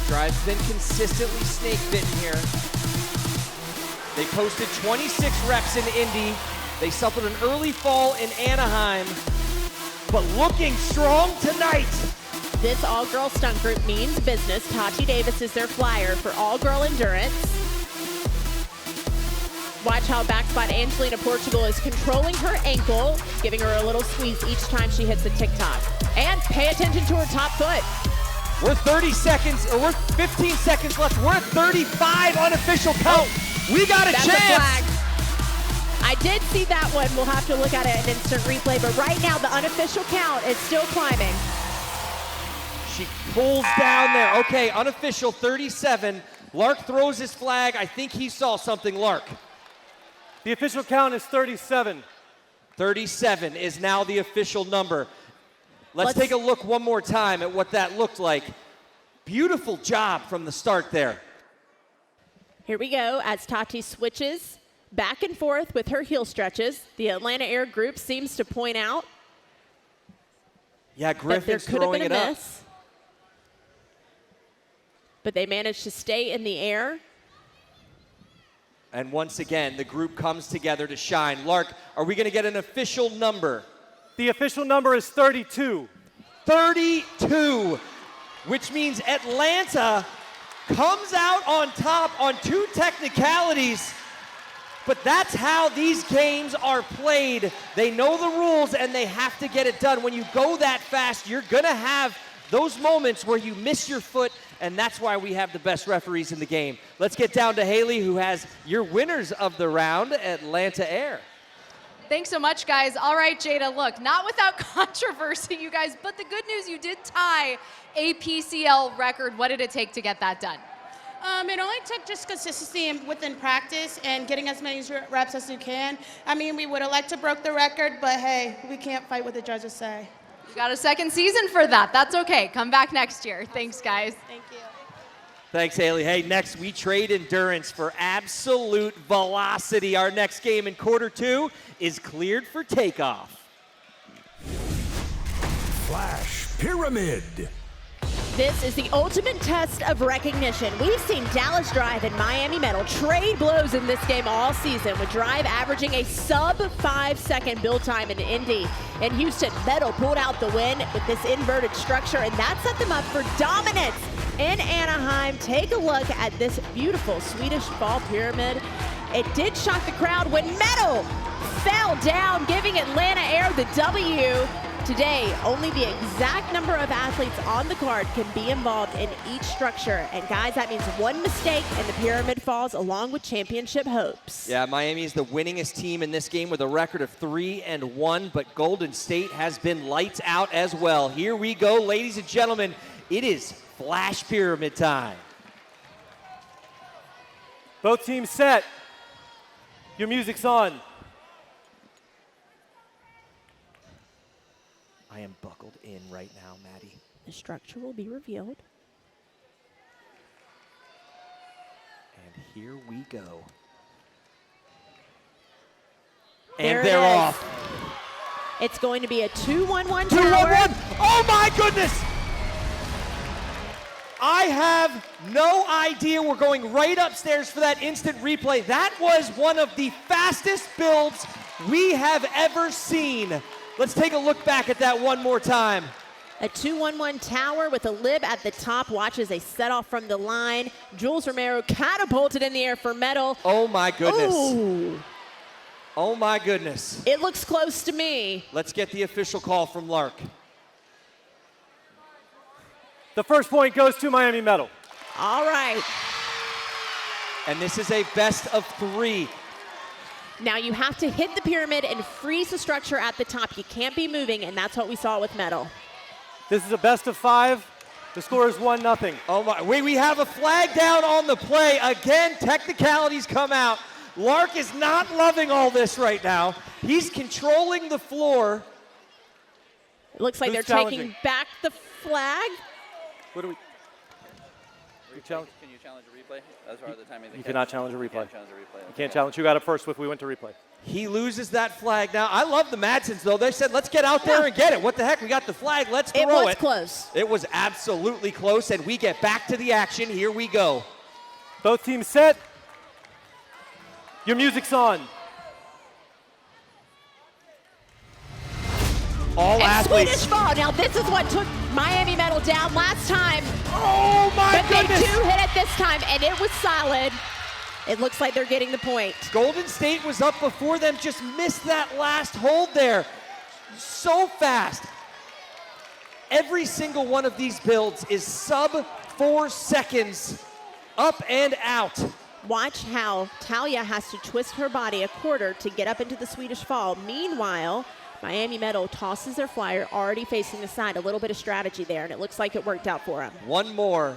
Drive's been consistently snake bitten here. They posted 26 reps in Indy. They suffered an early fall in Anaheim, but looking strong tonight. This all-girl stunt group means business. Tati Davis is their flyer for all-girl endurance. Watch how backspot Angelina Portugal is controlling her ankle, giving her a little squeeze each time she hits a TikTok. And pay attention to her top foot. We're 30 seconds, or we're 15 seconds left. We're at 35 unofficial count. We got a chance. A flag. I did see that one. We'll have to look at it in instant replay, but right now the unofficial count is still climbing. She pulls down there. Okay, unofficial 37. Lark throws his flag. I think he saw something, Lark. The official count is 37. 37 is now the official number. Let's take a look one more time at what that looked like. Beautiful job from the start there. Here we go as Tati switches back and forth with her heel stretches. The Atlanta Air group seems to point out Griffin's throwing it up. Miss, but they managed to stay in the air. And once again, the group comes together to shine. Lark, are we going to get an official number? The official number is 32. 32, which means Atlanta comes out on top on 2 technicalities. But that's how these games are played. They know the rules and they have to get it done. When you go that fast, you're going to have those moments where you miss your foot, and that's why we have the best referees in the game. Let's get down to Haley, who has your winners of the round, Atlanta Air. Thanks so much, guys. All right, Jada, look, not without controversy, you guys, but the good news, you did tie a PCL record. What did it take to get that done? It only took just consistency within practice and getting as many reps as you can. I mean, we would have liked to broke the record, but hey, we can't fight what the judges say. You got a second season for that. That's okay. Come back next year. Thanks, guys. Thank you. Thanks, Haley. Hey, next we trade endurance for absolute velocity. Our next game in quarter 2 is cleared for takeoff. Flash Pyramid. This is the ultimate test of recognition. We've seen Dallas Drive and Miami Metal trade blows in this game all season, with Drive averaging a sub-5-second build time in Indy. In Houston, Metal pulled out the win with this inverted structure, and that set them up for dominance in Anaheim. Take a look at this beautiful Swedish fall pyramid. It did shock the crowd when Metal fell down, giving Atlanta Air the W. Today, only the exact number of athletes on the card can be involved in each structure. And guys, that means one mistake and the pyramid falls along with championship hopes. Yeah, Miami is the winningest team in this game with a record of 3-1, but Golden State has been lights out as well. Here we go, ladies and gentlemen. It is Flash Pyramid time. Both teams set. Your music's on. I am buckled in right now, Maddie. The structure will be revealed. And here we go. There And they're it is. off. It's going to be a 2-1-1 2-1-1. tower. Oh my goodness! I have no idea. We're going right upstairs for that instant replay. That was one of the fastest builds we have ever seen. Let's take a look back at that one more time. A 2-1-1 tower with a lib at the top. Watch as they set off from the line. Jules Romero catapulted in the air for medal. Oh my goodness. Ooh. Oh my goodness. It looks close to me. Let's get the official call from Lark. The first point goes to Miami Medal. All right. And this is a best of 3. Now you have to hit the pyramid and freeze the structure at the top. You can't be moving, and that's what we saw with medal. This is a best of 5. The score is 1-0. Oh my, we have a flag down on the play. Again, technicalities come out. Lark is not loving all this right now. He's controlling the floor. It looks like Who's they're challenging? taking back the flag. What do we? Can you challenge a replay? As far as the timing. You cannot challenge a replay. You can't challenge a replay. You can't challenge. Who got it first if we went to replay? He loses that flag now. I love the Madsons, though. They said, let's get out there and get it. What the heck? We got the flag. Let's throw it. It was close. It was absolutely close, and we get back to the action. Here we go. Both teams set. Your music's on. All and athletes. Swedish fall. Now this is what took Miami Medal down last time. Oh my goodness. But they do hit it this time, and it was solid. It looks like they're getting the point. Golden State was up before them, just missed that last hold there. So fast. Every single one of these builds is sub 4 seconds up and out. Watch how Talia has to twist her body a quarter to get up into the Swedish fall. Meanwhile, Miami Medal tosses their flyer already facing the side. A little bit of strategy there, and it looks like it worked out for them. One more,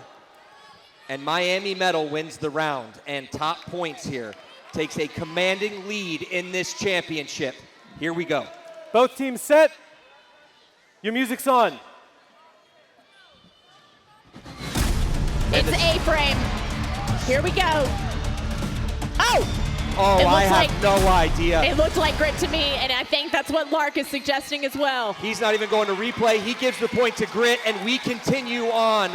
and Miami Medal wins the round. And top points here takes a commanding lead in this championship. Here we go. Both teams set. Your music's on. It's A-frame. Here we go. Oh! Oh, I have no idea. It looked like Grit to me, and I think that's what Lark is suggesting as well. He's not even going to replay. He gives the point to Grit, and we continue on.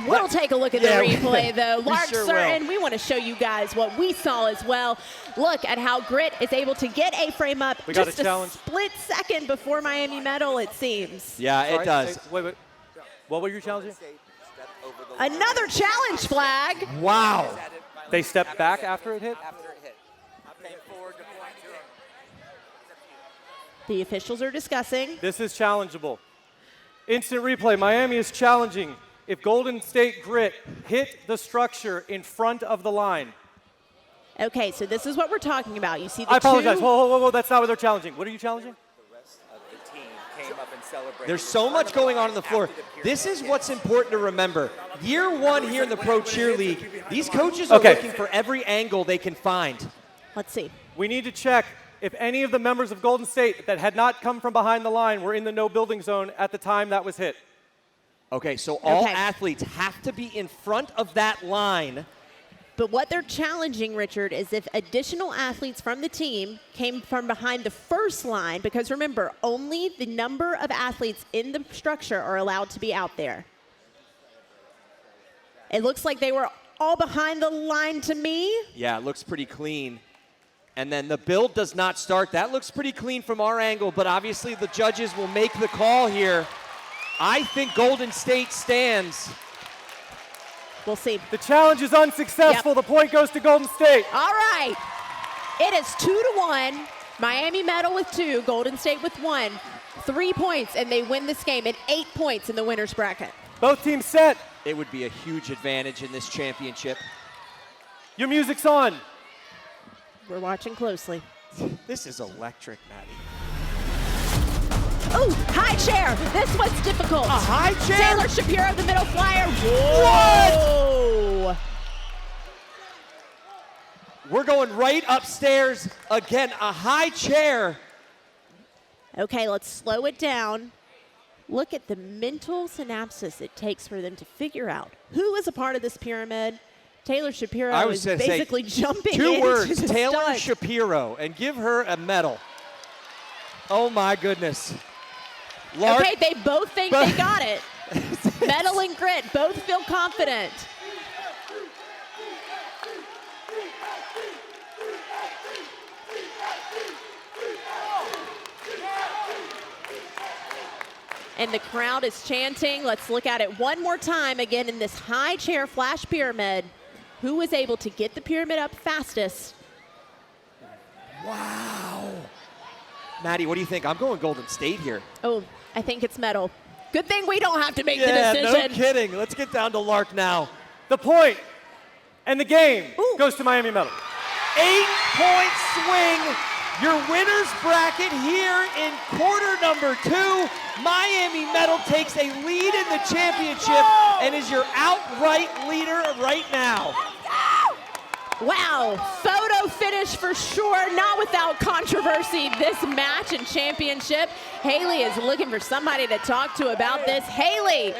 We'll take a look at the replay, though. We Lark, sure sir, will. and we want to show you guys what we saw as well. Look at how Grit is able to get A-frame up We got just a challenge. split second before Miami Medal, it seems. Yeah, it does. Wait. What were you challenging? Another challenge flag. Wow. They stepped back after it hit? The officials are discussing. This is challengeable. Instant replay. Miami is challenging. If Golden State Grit hit the structure in front of the line. Okay, so this is what we're talking about. You see the I apologize. two. Whoa. That's not what they're challenging. What are you challenging? The rest of the team came up and celebrated. There's so much going on the floor. This is what's important to remember. Year one here in the Pro Cheer League, these coaches are looking for every angle they can find. Let's see. We need to check if any of the members of Golden State that had not come from behind the line were in the no building zone at the time that was hit. Okay, so all athletes have to be in front of that line. But what they're challenging, Richard, is if additional athletes from the team came from behind the first line, because remember, only the number of athletes in the structure are allowed to be out there. It looks like they were all behind the line to me. Yeah, it looks pretty clean. And then the build does not start. That looks pretty clean from our angle, but obviously the judges will make the call here. I think Golden State stands. We'll see. The challenge is unsuccessful. Yep. The point goes to Golden State. All right. It is 2-1. Miami Medal with 2, Golden State with 1. 3 points, and they win this game, and 8 points in the winner's bracket. Both teams set. It would be a huge advantage in this championship. Your music's on. We're watching closely. This is electric, Maddie. Oh, high chair. This one's difficult. A high chair? Taylor Shapiro, the middle flyer. Whoa! What? We're going right upstairs. Again, a high chair. Okay, let's slow it down. Look at the mental synapses it takes for them to figure out who is a part of this pyramid. Taylor Shapiro is basically jumping two into words, the Taylor stunt. Shapiro, and give her a medal. Oh my goodness. Lark, Okay, they both think they got it. Medal and grit, both feel confident. And the crowd is chanting. Let's look at it one more time again in this high chair flash pyramid. Who was able to get the pyramid up fastest? Wow. Maddie, what do you think? I'm going Golden State here. Oh, I think it's medal. Good thing we don't have to make the decision. No kidding. Let's get down to Lark now. The point and the game goes to Miami medal. 8-point swing. Your winner's bracket here in quarter number 2. Miami medal takes a lead in the championship and is your outright leader right now. Wow, photo finish for sure, not without controversy this match and championship. Haley is looking for somebody to talk to about this. Haley,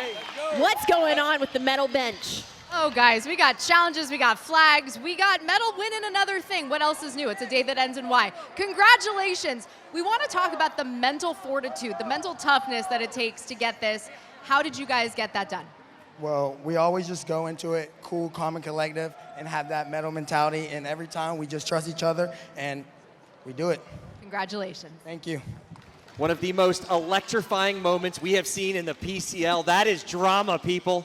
what's going on with the medal bench? Oh, guys, we got challenges, we got flags, we got medal win and another thing. What else is new? It's a day that ends in Y. Congratulations. We want to talk about the mental fortitude, the mental toughness that it takes to get this. How did you guys get that done? Well, we always just go into it cool, calm, and collective and have that medal mentality. And every time we just trust each other and we do it. Congratulations. Thank you. One of the most electrifying moments we have seen in the PCL. That is drama, people.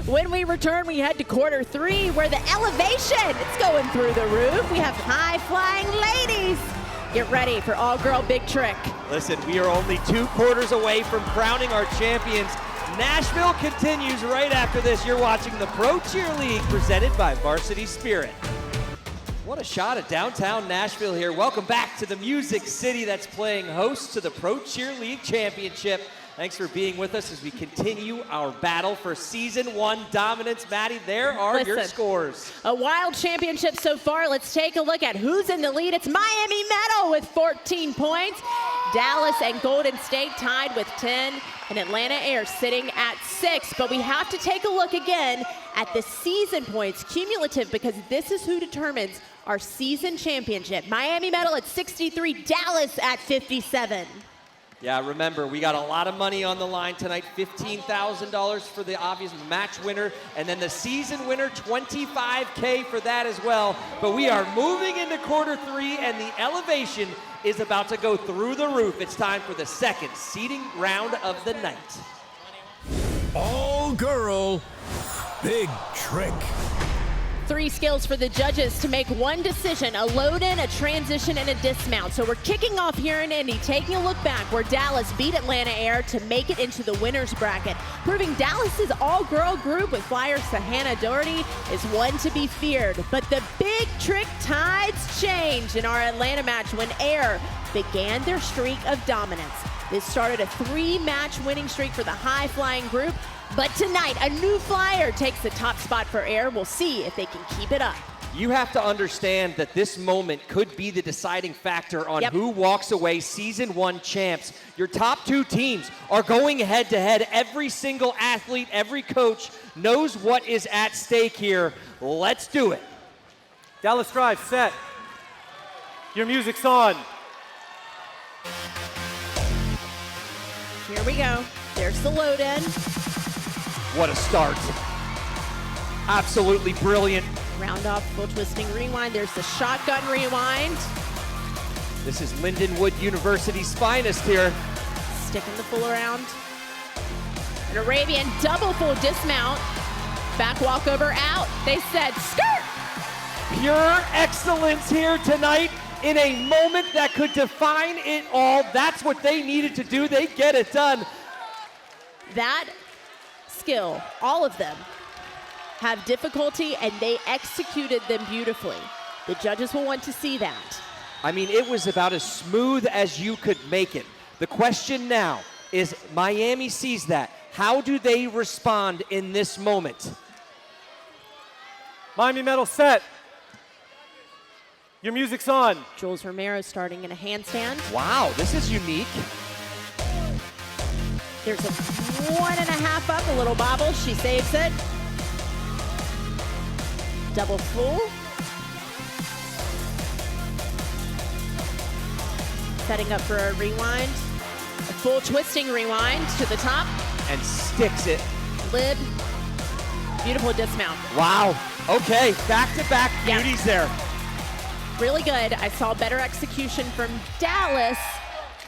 When we return, we head to quarter 3 where the elevation, it's going through the roof. We have high-flying ladies. Get ready for all-girl Big Trick. Listen, we are only 2 quarters away from crowning our champions. Nashville continues right after this. You're watching the Pro Cheer League presented by Varsity Spirit. What a shot at downtown Nashville here. Welcome back to the Music City that's playing host to the Pro Cheer League Championship. Thanks for being with us as we continue our battle for Season 1 dominance. Maddie, there are your scores. A wild championship so far. Let's take a look at who's in the lead. It's Miami medal with 14 points. Dallas and Golden State tied with 10. And Atlanta Air sitting at 6. But we have to take a look again at the season points, cumulative, because this is who determines our season championship. Miami medal at 63, Dallas at 57. Yeah, remember, we got a lot of money on the line tonight. $15,000 for the obvious match winner, and then the season winner, $25K for that as well. But we are moving into quarter 3, and the elevation is about to go through the roof. It's time for the second seeding round of the night. All girl, Big Trick. 3 skills for the judges to make one decision, a load-in, a transition, and a dismount. So we're kicking off here in Indy, taking a look back where Dallas beat Atlanta Air to make it into the winner's bracket, proving Dallas's all-girl group with flyer Sahana Doherty is one to be feared. But the Big Trick tides change in our Atlanta match when Air began their streak of dominance. This started a 3-match winning streak for the high-flying group. But tonight, a new flyer takes the top spot for Air. We'll see if they can keep it up. You have to understand that this moment could be the deciding factor on who walks away Season 1 champs. Your top 2 teams are going head-to-head. Every single athlete, every coach knows what is at stake here. Let's do it. Dallas Drive, set. Your music's on. Here we go. There's the load-in. What a start. Absolutely brilliant. Round off, full twisting rewind. There's the shotgun rewind. This is Lindenwood University's finest here. Sticking the full around. An Arabian double full dismount. Back walkover out. They said skirt. Pure excellence here tonight in a moment that could define it all. That's what they needed to do. They get it done. That skill, all of them, have difficulty, and they executed them beautifully. The judges will want to see that. I mean, it was about as smooth as you could make it. The question now is, Miami sees that. How do they respond in this moment? Miami medal set. Your music's on. Jules Romero starting in a handstand. Wow, this is unique. There's a 1.5 up, a little bobble. She saves it. Double full. Setting up for a rewind. A full twisting rewind to the top. And sticks it. Lid. Beautiful dismount. Wow. Okay, back-to-back beauties there. Really good. I saw better execution from Dallas,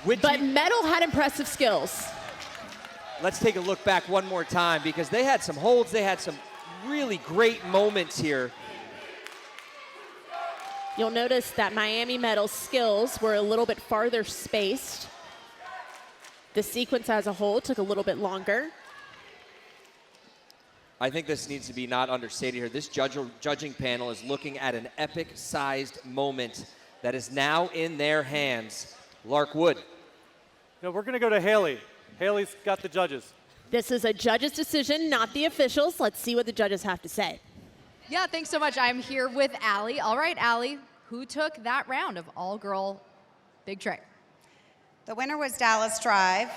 but Medal had impressive skills. Let's take a look back one more time because they had some holds. They had some really great moments here. You'll notice that Miami Medal's skills were a little bit farther spaced. The sequence as a whole took a little bit longer. I think this needs to be not understated here. This judging panel is looking at an epic-sized moment that is now in their hands. Lark Wood. No, we're going to go to Haley. Haley's got the judges. This is a judge's decision, not the officials. Let's see what the judges have to say. Yeah, thanks so much. I'm here with Allie. All right, Allie, who took that round of all-girl Big Trick? The winner was Dallas Drive.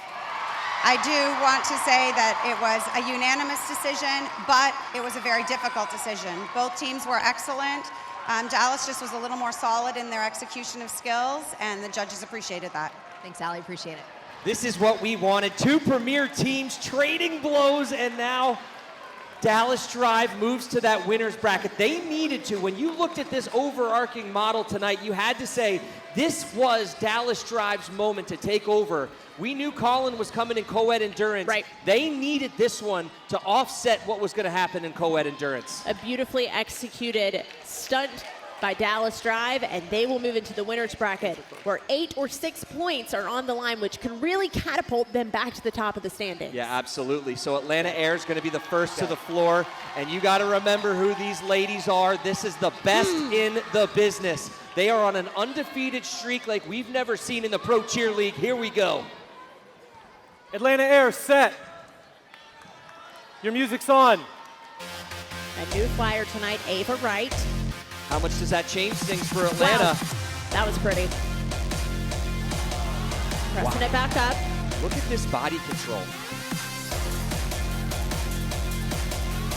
I do want to say that it was a unanimous decision, but it was a very difficult decision. Both teams were excellent. Dallas just was a little more solid in their execution of skills, and the judges appreciated that. Thanks, Allie. Appreciate it. This is what we wanted. Two premier teams trading blows, and now Dallas Drive moves to that winner's bracket. They needed to. When you looked at this overarching model tonight, you had to say, this was Dallas Drive's moment to take over. We knew Colin was coming in co-ed endurance. Right. They needed this one to offset what was going to happen in co-ed endurance. A beautifully executed stunt by Dallas Drive, and they will move into the winner's bracket where 8 or 6 points are on the line, which can really catapult them back to the top of the standings. Yeah, absolutely. So Atlanta Air is going to be the first to the floor, and you got to remember who these ladies are. This is the best in the business. They are on an undefeated streak like we've never seen in the Pro Cheer League. Here we go. Atlanta Air set. Your music's on. A new flyer tonight, Ava Wright. How much does that change things for Atlanta? Wow. That was pretty. Pressing it back up. Look at this body control.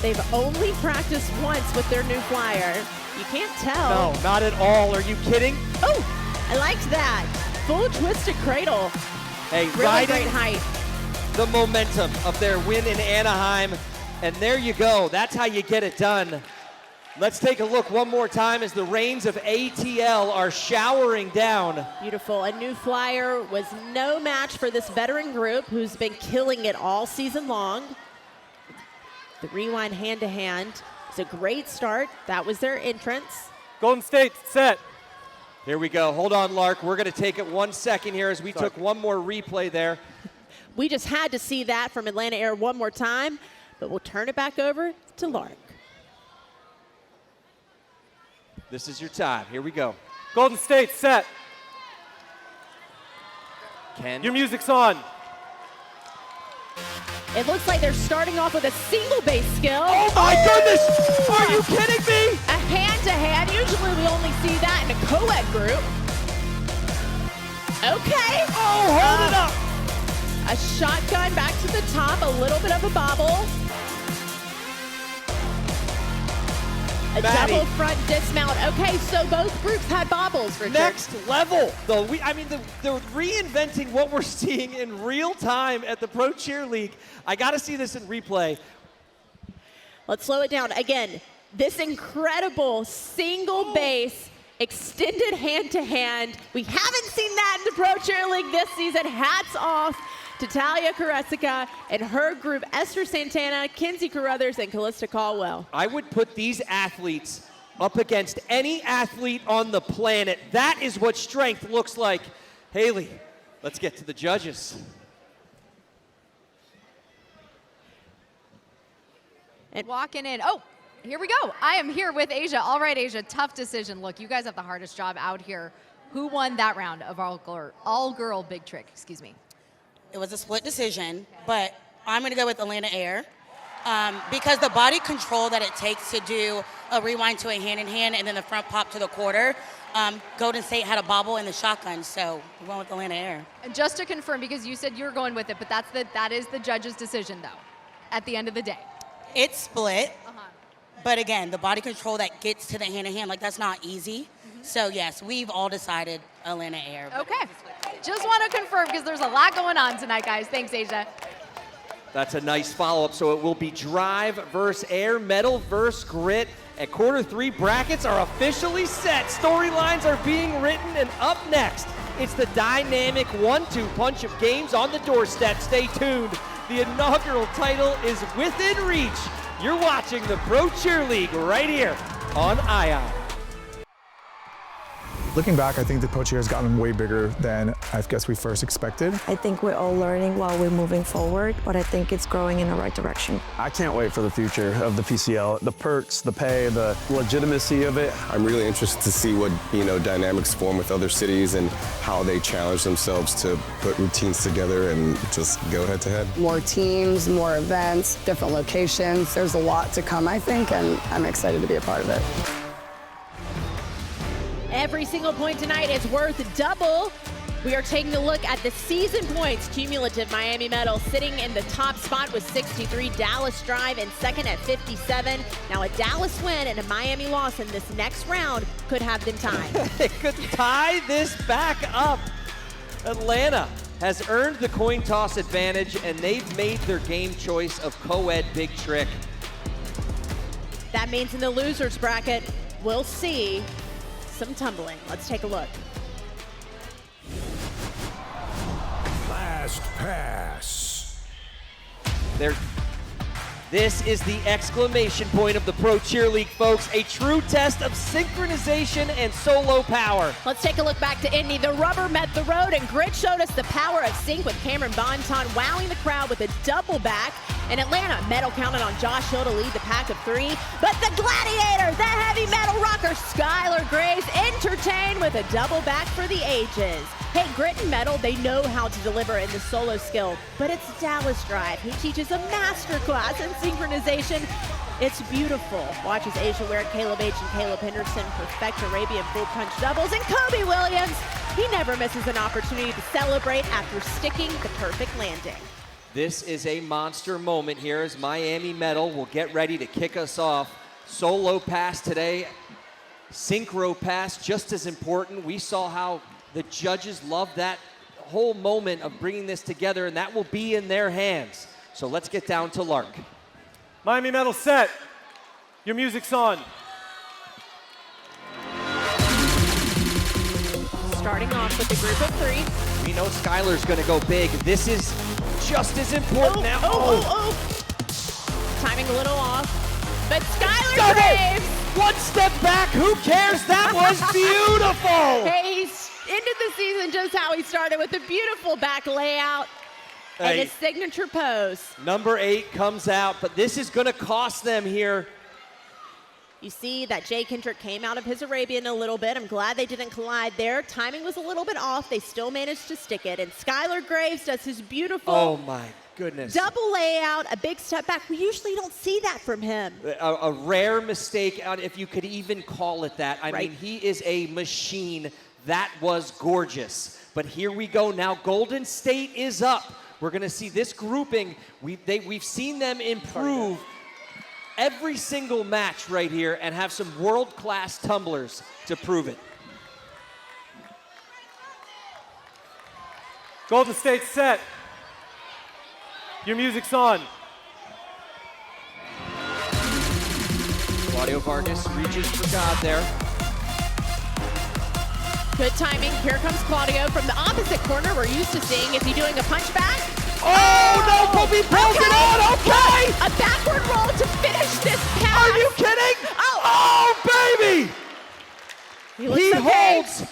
They've only practiced once with their new flyer. You can't tell. No, not at all. Are you kidding? Oh, I liked that. Full twisted cradle. Hey, really riding great height. The momentum of their win in Anaheim. And there you go. That's how you get it done. Let's take a look one more time as the reins of ATL are showering down. Beautiful. A new flyer was no match for this veteran group who's been killing it all season long. The rewind hand-to-hand is a great start. That was their entrance. Golden State set. Here we go. Hold on, Lark. We're going to take it 1 second here as we took one more replay there. We just had to see that from Atlanta Air one more time, but we'll turn it back over to Lark. This is your time. Here we go. Golden State set. Ken. Your music's on. It looks like they're starting off with a single base skill. Oh my goodness! Are you kidding me? A hand-to-hand. Usually we only see that in a co-ed group. Okay. Oh, hold it up. A shotgun back to the top, a little bit of a bobble. A double front dismount. Okay, so both groups had bobbles, Richard. Next level. They're reinventing what we're seeing in real time at the Pro Cheer League. I got to see this in replay. Let's slow it down. Again, this incredible single base, extended hand-to-hand. We haven't seen that in the Pro Cheer League this season. Hats off to Talia Karesica and her group, Esther Santana, Kinsey Carruthers, and Callista Caldwell. I would put these athletes up against any athlete on the planet. That is what strength looks like. Haley, let's get to the judges. And walking in. Oh, here we go. I am here with Asia. All right, Asia, tough decision. Look, you guys have the hardest job out here. Who won that round of all-girl big trick? Excuse me. It was a split decision, but I'm going to go with Atlanta Air because the body control that it takes to do a rewind to a hand-in-hand and then the front pop to the quarter, Golden State had a bobble in the shotgun, so we went with Atlanta Air. And just to confirm, because you said you were going with it, but that is the judge's decision, though, at the end of the day. It's split, but again, the body control that gets to the hand-in-hand, like that's not easy. So yes, we've all decided Atlanta Air. Okay, just want to confirm because there's a lot going on tonight, guys. Thanks, Asia. That's a nice follow-up. So it will be drive versus air, metal versus grit. At quarter three, brackets are officially set. Storylines are being written, and up next, it's the dynamic 1-2 punch of games on the doorstep. Stay tuned. The inaugural title is within reach. You're watching the Pro Cheer League right here on ION. Looking back, I think the Pro Cheer has gotten way bigger than I guess we first expected. I think we're all learning while we're moving forward, but I think it's growing in the right direction. I can't wait for the future of the PCL. The perks, the pay, the legitimacy of it. I'm really interested to see what, dynamics form with other cities and how they challenge themselves to put routines together and just go head to head. More teams, more events, different locations. There's a lot to come, I think, and I'm excited to be a part of it. Every single point tonight is worth double. We are taking a look at the season points. Cumulative Miami medal sitting in the top spot with 63. Dallas Drive in second at 57. Now a Dallas win and a Miami loss in this next round could have them tied. It could tie this back up. Atlanta has earned the coin toss advantage, and they've made their game choice of co-ed big trick. That means in the losers bracket, we'll see some tumbling. Let's take a look. Last pass. This is the exclamation point of the Pro Cheer League, folks. A true test of synchronization and solo power. Let's take a look back to Indy. The rubber met the road, and Grit showed us the power of sync with Cameron Bonton wowing the crowd with a double back. In Atlanta, Metal counted on Josh Hill to lead the pack of three, but the Gladiator, the heavy metal rocker Skylar Graves, entertained with a double back for the ages. Hey, Grit and Metal, they know how to deliver in the solo skill, but it's Dallas Drive. He teaches a master class in synchronization. It's beautiful. Watch as Asia Ware, Caleb H. and Caleb Henderson perfect Arabian full punch doubles, and Kobe Williams, he never misses an opportunity to celebrate after sticking the perfect landing. This is a monster moment here as Miami Metal will get ready to kick us off. Solo pass today, synchro pass just as important. We saw how the judges love that whole moment of bringing this together, and that will be in their hands. So let's get down to Lark. Miami Metal set. Your music's on. Starting off with the group of three. We know Skylar's gonna go big. This is just as important now. Timing a little off, but Skylar Graves. One step back, who cares? That was beautiful. Hey, he's ended the season just how he started with a beautiful back layout and his signature pose. Number 8 comes out, but this is gonna cost them here. You see that Jay Kendrick came out of his Arabian a little bit. I'm glad they didn't collide there. Timing was a little bit off. They still managed to stick it. And Skylar Graves does his beautiful oh my goodness, double layout, a big step back. We usually don't see that from him. A rare mistake, if you could even call it that. I mean, he is a machine. That was gorgeous. But here we go now. Golden State is up. We're going to see this grouping. We've seen them improve every single match right here and have some world-class tumblers to prove it. Golden State set. Your music's on. Claudio Vargas reaches for God there. Good timing. Here comes Claudio from the opposite corner. We're used to seeing, is he doing a punch back? Oh, no, Bobby pulls it on, okay! A backward roll to finish this pass. Are you kidding? Oh, baby! He looks He okay. holds.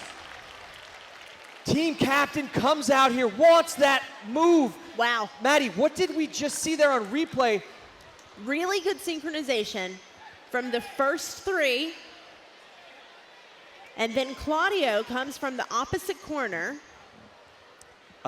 Team captain comes out here, wants that move. Wow. Maddie, what did we just see there on replay? Really good synchronization from the first three. And then Claudio comes from the opposite corner.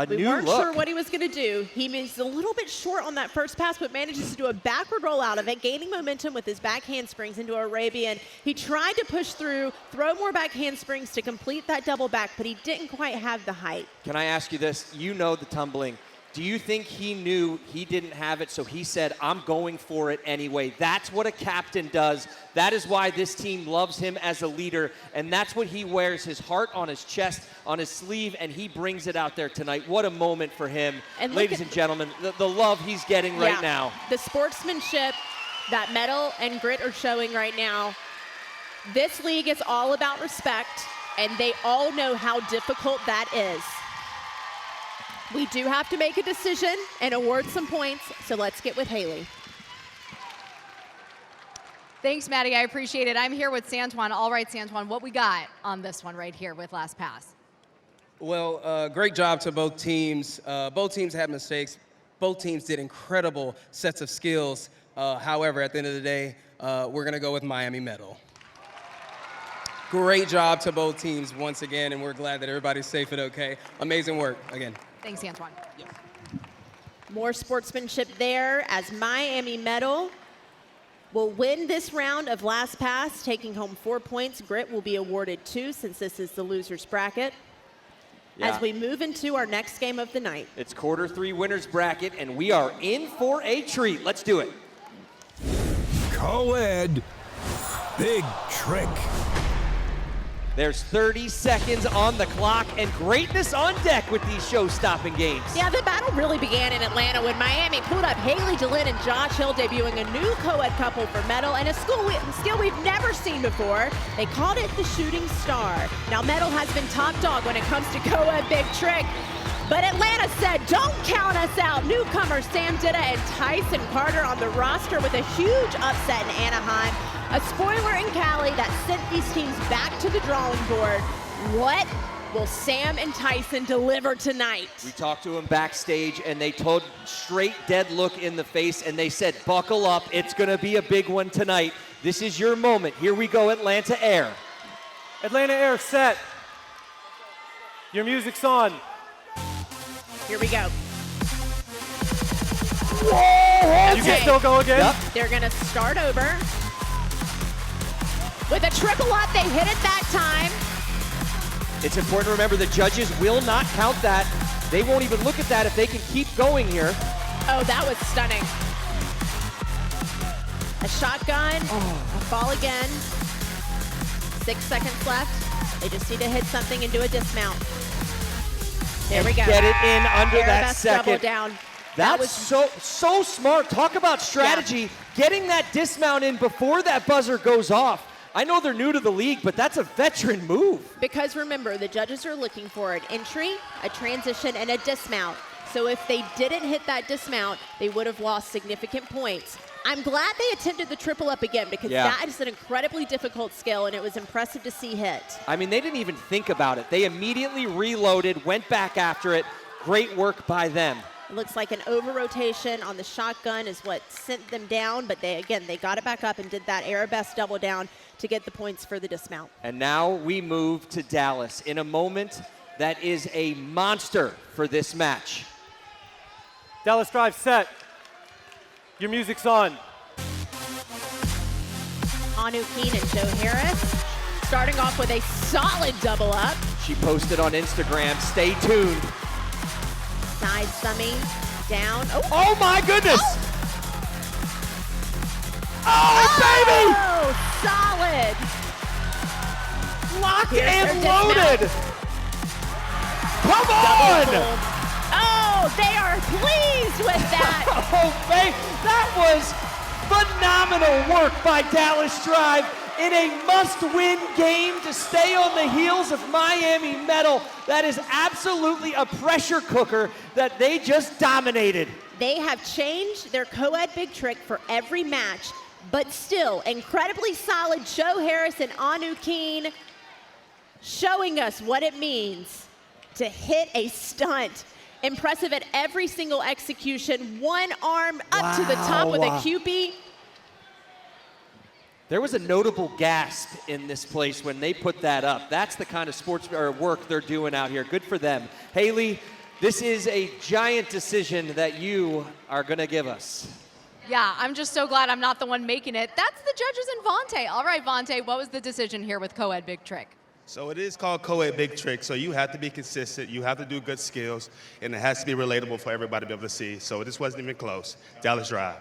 We weren't sure what he was going to do. He was a little bit short on that first pass, but manages to do a backward roll out of it, gaining momentum with his back handsprings into Arabian. He tried to push through, throw more back handsprings to complete that double back, but he didn't quite have the height. Can I ask you this? You know the tumbling. Do you think he knew he didn't have it, so he said, I'm going for it anyway? That's what a captain does. That is why this team loves him as a leader, and that's what he wears, his heart on his chest, on his sleeve, and he brings it out there tonight. What a moment for him. And ladies and gentlemen, the love he's getting right now. The sportsmanship that mettle and grit are showing right now. This league is all about respect, and they all know how difficult that is. We do have to make a decision and award some points, so let's get with Haley. Thanks, Maddie. I appreciate it. I'm here with Santuan. All right, Santuan, what we got on this one right here with last pass? Well, great job to both teams. Both teams had mistakes. Both teams did incredible sets of skills. However, at the end of the day, we're going to go with Miami medal. Great job to both teams once again, and we're glad that everybody's safe and okay. Amazing work again. Thanks, Antoine. Yes. More sportsmanship there as Miami medal will win this round of last pass, taking home 4 points. Grit will be awarded 2 since this is the loser's bracket. Yeah. As we move into our next game of the night. It's quarter 3 winners bracket, and we are in for a treat. Let's do it. Co-ed Big Trick. There's 30 seconds on the clock and greatness on deck with these show-stopping games. Yeah, the battle really began in Atlanta when Miami pulled up Haley DeLynn and Josh Hill, debuting a new co-ed couple for medal and a skill we've never seen before. They called it the Shooting Star. Now, medal has been top dog when it comes to co-ed Big Trick. But Atlanta said, don't count us out. Newcomers Sam Ditta and Tyson Carter on the roster with a huge upset in Anaheim. A spoiler in Cali that sent these teams back to the drawing board. What will Sam and Tyson deliver tonight? We talked to them backstage, and they told straight dead look in the face, and they said, buckle up. It's going to be a big one tonight. This is your moment. Here we go, Atlanta Air. Atlanta Air set. Your music's on. Here we go. Whoa! You can still go again? Yep. They're going to start over. With a triple up, they hit it that time. It's important to remember the judges will not count that. They won't even look at that if they can keep going here. Oh, that was stunning. A shotgun, a fall again. 6 seconds left. They just need to hit something and do a dismount. There we go. Get it in under that Arabesque second. double down. That was so smart. Talk about strategy. Yeah. Getting that dismount in before that buzzer goes off. I know they're new to the league, but that's a veteran move. Because remember, the judges are looking for an entry, a transition, and a dismount. So if they didn't hit that dismount, they would have lost significant points. I'm glad they attempted the triple up again because that is an incredibly difficult skill, and it was impressive to see hit. I mean, they didn't even think about it. They immediately reloaded, went back after it. Great work by them. It looks like an over-rotation on the shotgun is what sent them down, but they got it back up and did that arabesque double down to get the points for the dismount. And now we move to Dallas in a moment that is a monster for this match. Dallas Drive set. Your music's on. Anu Keen and Joe Harris starting off with a solid double up. She posted on Instagram, stay tuned. Side summy down. Oh my goodness! Oh, baby! Oh, solid! Locked Here's and their loaded! dismount. Come on! Oh, they are pleased with that. Oh, babe, that was phenomenal work by Dallas Drive in a must-win game to stay on the heels of Miami medal. That is absolutely a pressure cooker that they just dominated. They have changed their co-ed big trick for every match, but still incredibly solid. Joe Harris and Anu Keen showing us what it means to hit a stunt. Impressive at every single execution. One arm up to the top with a QP. There was a notable gasp in this place when they put that up. That's the kind of sports or work they're doing out here. Good for them. Haley, this is a giant decision that you are going to give us. Yeah, I'm just so glad I'm not the one making it. That's the judges and Vontae. All right, Vontae, what was the decision here with co-ed Big Trick? So it is called co-ed Big Trick, so you have to be consistent, you have to do good skills, and it has to be relatable for everybody to be able to see. So this wasn't even close. Dallas Drive.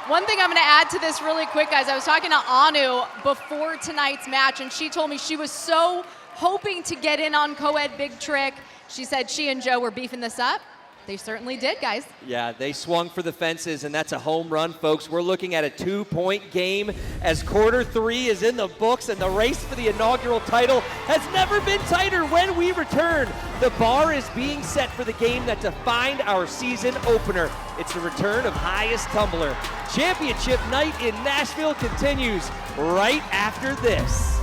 One thing I'm going to add to this really quick, guys. I was talking to Anu before tonight's match, and she told me she was so hoping to get in on co-ed Big Trick. She said she and Joe were beefing this up. They certainly did, guys. Yeah, they swung for the fences, and that's a home run, folks. We're looking at a 2-point game as quarter 3 is in the books, and the race for the inaugural title has never been tighter when we return. The bar is being set for the game that defined our season opener. It's the return of highest tumbler. Championship night in Nashville continues right after this.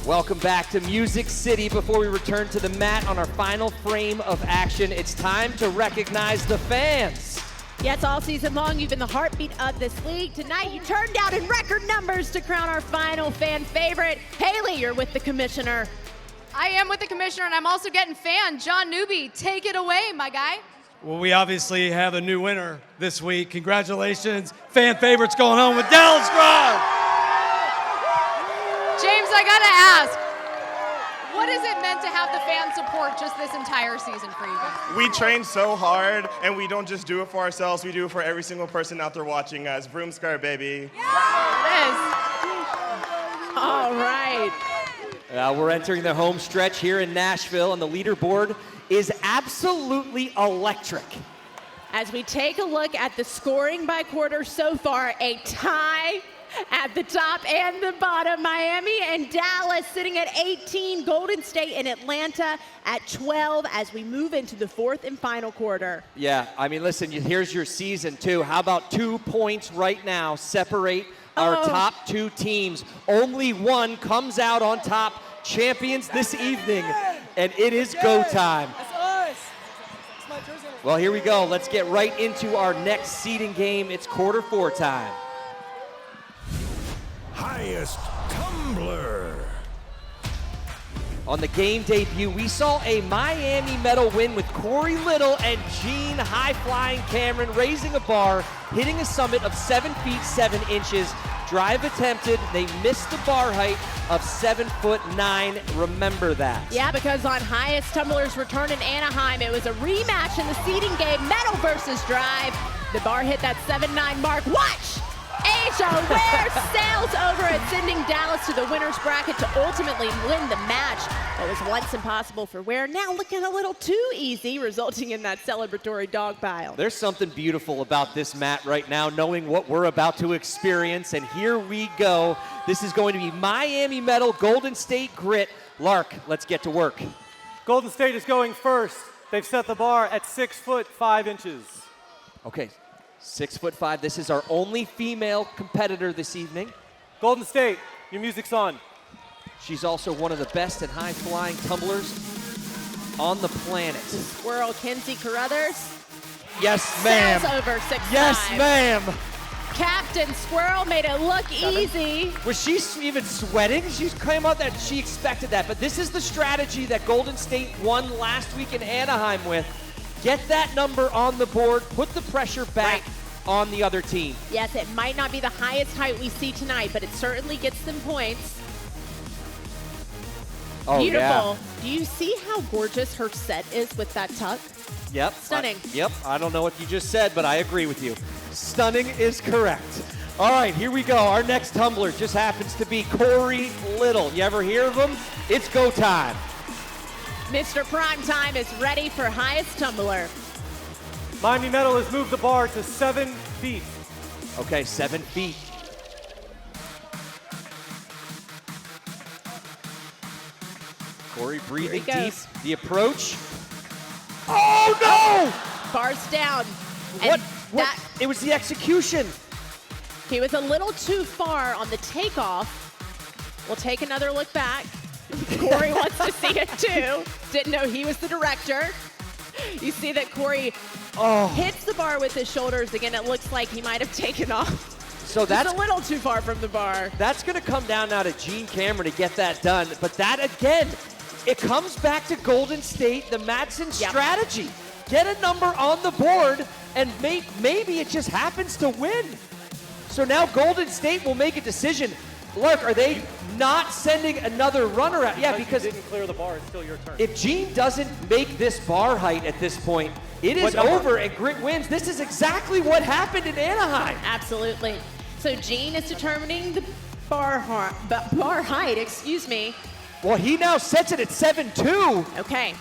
Welcome back to Music City. Before we return to the mat on our final frame of action, it's time to recognize the fans. Yes, all season long, you've been the heartbeat of this league. Tonight, you turned out in record numbers to crown our final fan favorite. Haley, you're with the commissioner. I am with the commissioner, and I'm also getting fan. John Newby, take it away, my guy. Well, we obviously have a new winner this week. Congratulations. Fan favorites going home with Dallas Drive. James, I gotta ask, what has it meant to have the fan support just this entire season for you guys? We train so hard, and we don't just do it for ourselves, we do it for every single person out there watching us. Broom skirt, baby. Yeah, all right. We're entering the home stretch here in Nashville, and the leaderboard is absolutely electric. As we take a look at the scoring by quarter so far, a tie at the top and the bottom. Miami and Dallas sitting at 18, Golden State and Atlanta at 12 as we move into the fourth and final quarter. Yeah, I mean, listen, here's your season, too. How about 2 points right now separate our top 2 teams? Only one comes out on top, champions this evening, and it is go time. Well, here we go. Let's get right into our next seeding game. It's quarter 4 time. Highest tumbler. On the game debut, we saw a Miami medal win with Corey Little and Gene high-flying Cameron raising a bar, hitting a summit of 7 feet 7 inches. Drive attempted, they missed the bar height of 7'9". Remember that. Yeah, because on highest tumblers return in Anaheim, it was a rematch in the seeding game, medal versus drive. The bar hit that 7'9" mark. Watch! Asia Ware sails over it, sending Dallas to the winner's bracket to ultimately win the match. What was once impossible for Ware, now looking a little too easy, resulting in that celebratory dog pile. There's something beautiful about this mat right now, knowing what we're about to experience, and here we go. This is going to be Miami medal, Golden State grit. Lark, let's get to work. Golden State is going first. They've set the bar at 6'5". Okay. 6'5". This is our only female competitor this evening. Golden State, your music's on. She's also one of the best and high-flying tumblers on the planet. Squirrel Kinsey Carruthers. Yes, ma'am. Sails over 6'5". Yes, ma'am. Captain Squirrel made it look easy. Was she even sweating? She came out that she expected that, but this is the strategy that Golden State won last week in Anaheim with. Get that number on the board, put the pressure back on the other team. Yes, it might not be the highest height we see tonight, but it certainly gets them points. Oh, beautiful. Yeah. Do you see how gorgeous her set is with that tuck? Yep. Stunning. Yep. I don't know what you just said, but I agree with you. Stunning is correct. All right, here we go. Our next tumbler just happens to be Corey Little. You ever hear of him? It's go time. Mr. Primetime is ready for highest tumbler. Miami medal has moved the bar to 7 feet. Okay, 7 feet. Corey breathing deep. The approach. Oh, no! Bars down. What? It was the execution. He was a little too far on the takeoff. We'll take another look back. Corey wants to see it too. Didn't know he was the director. You see that Corey hits the bar with his shoulders. Again, it looks like he might have taken off. So that's a little too far from the bar. That's going to come down now to Gene Cameron to get that done. But that, again, it comes back to Golden State, the Madsen strategy. Get a number on the board, and maybe it just happens to win. So now Golden State will make a decision. Lark, are they not sending another runner out? Yeah, because you didn't clear the bar, it's still your turn. if Gene doesn't make this bar height at this point, it is over and Grit wins. This is exactly what happened in Anaheim. Absolutely. So Gene is determining the bar height, excuse me. Well, he now sets it at 7'2". Okay.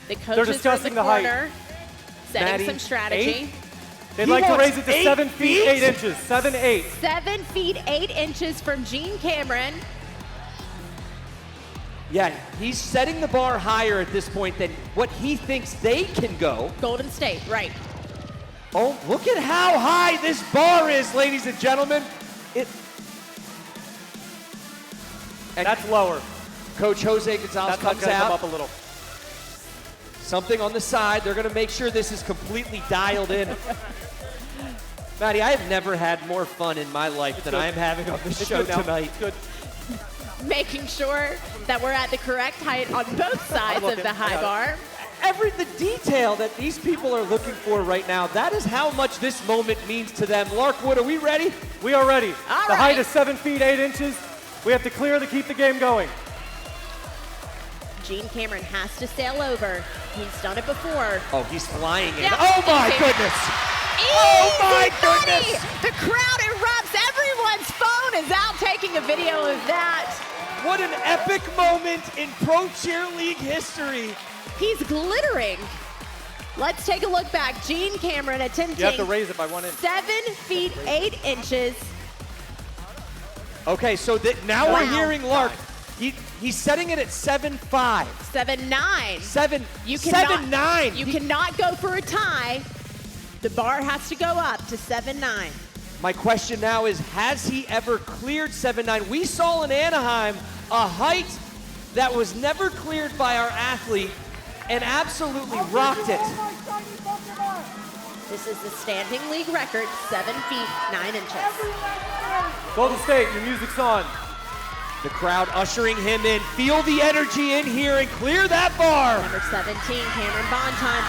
The They're coaches are in discussing the the height. corner, setting Maddie, some strategy. 8? They'd like to raise it to 7 feet 8 inches. 7'8". 7 feet 8 inches from Gene Cameron. Yeah, he's setting the bar higher at this point than what he thinks they can go. Golden State, right. Oh, look at how high this bar is, ladies and gentlemen. That's lower. Coach Jose Gonzalez comes gonna out. come up a little. Something on the side. They're going to make sure this is completely dialed in. Maddie, I have never had more fun in my life than I am having on this show tonight. Good. Making sure that we're at the correct height on both sides of the high bar. The detail that these people are looking for right now, that is how much this moment means to them. Larkwood, are we ready? We are ready. All the right. height is 7 feet 8 inches. We have to clear to keep the game going. Gene Cameron has to sail over. He's done it before. Oh, he's flying in. Yeah, Oh my easy. goodness! Easy Oh my money! goodness! The crowd erupts. Everyone's phone is out taking a video of that. What an epic moment in Pro Cheer League history. He's glittering. Let's take a look back. Gene Cameron attempting You have to raise it by 1 inch. 7 feet 8 inches. Okay, so now we're Wow. hearing Lark. He's setting it at 7'5". 7'9". 7'9". You cannot go for a tie. The bar has to go up to 7'9". My question now is, has he ever cleared 7'9"? We saw in Anaheim a height that was never cleared by our athlete and absolutely rocked it. This is the standing league record, 7 feet 9 inches. Golden State, your music's on. The crowd ushering him in. Feel the energy in here and clear that bar. Number 17, Cameron Bonton.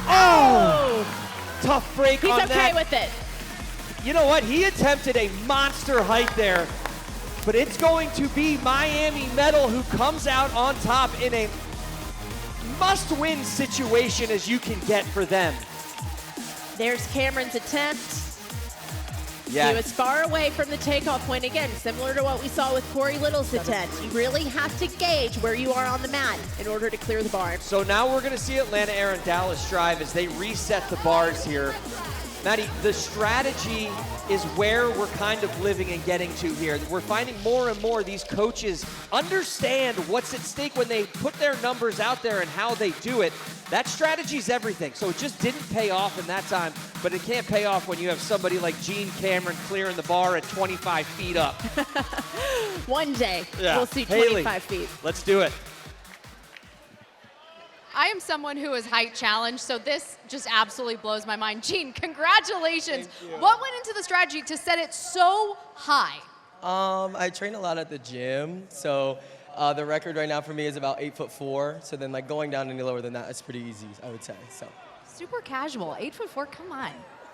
Oh! Tough break He's on okay that. with it. You know what? He attempted a monster height there, but it's going to be Miami Metal who comes out on top in a must-win situation as you can get for them. There's Cameron's attempt. Yeah. He was far away from the takeoff point. Again, similar to what we saw with Corey Little's attempt. You really have to gauge where you are on the mat in order to clear the bar. So now we're going to see Atlanta Air and Dallas Drive as they reset the bars here. Maddie, the strategy is where we're kind of living and getting to here. We're finding more and more these coaches understand what's at stake when they put their numbers out there and how they do it. That strategy is everything. So it just didn't pay off in that time, but it can't pay off when you have somebody like Gene Cameron clearing the bar at 25 feet up. One day, Yeah. we'll see Haley, 25 feet. Let's do it. I am someone who is height challenged, so this just absolutely blows my mind. Gene, congratulations. What went into the strategy to set it so high? I train a lot at the gym, so the record right now for me is about 8'4". So then, like, going down any lower than that is pretty easy, I would say. So. Super casual, 8'4", come on.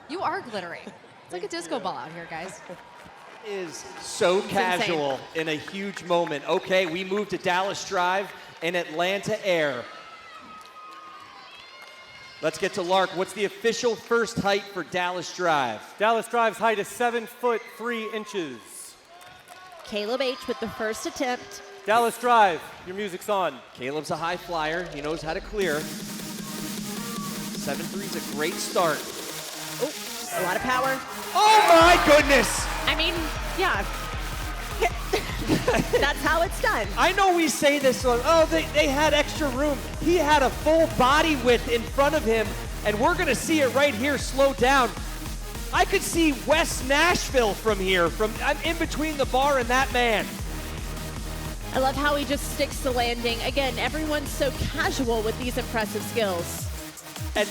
You are glittering. It's like a disco ball out here, guys. Is so casual in a huge moment. Okay, we move to Dallas Drive and Atlanta Air. Let's get to Lark. What's the official first height for Dallas Drive? Dallas Drive's height is 7 foot 3 inches. Caleb H. with the first attempt. Dallas Drive, your music's on. Caleb's a high flyer. He knows how to clear. 7'3" is a great start. Oh, a lot of power. Oh my goodness! I mean, yeah. That's how it's done. I know we say this, they had extra room. He had a full body width in front of him, and we're going to see it right here slow down. I could see West Nashville from here. I'm in between the bar and that man. I love how he just sticks the landing. Again, everyone's so casual with these impressive skills. And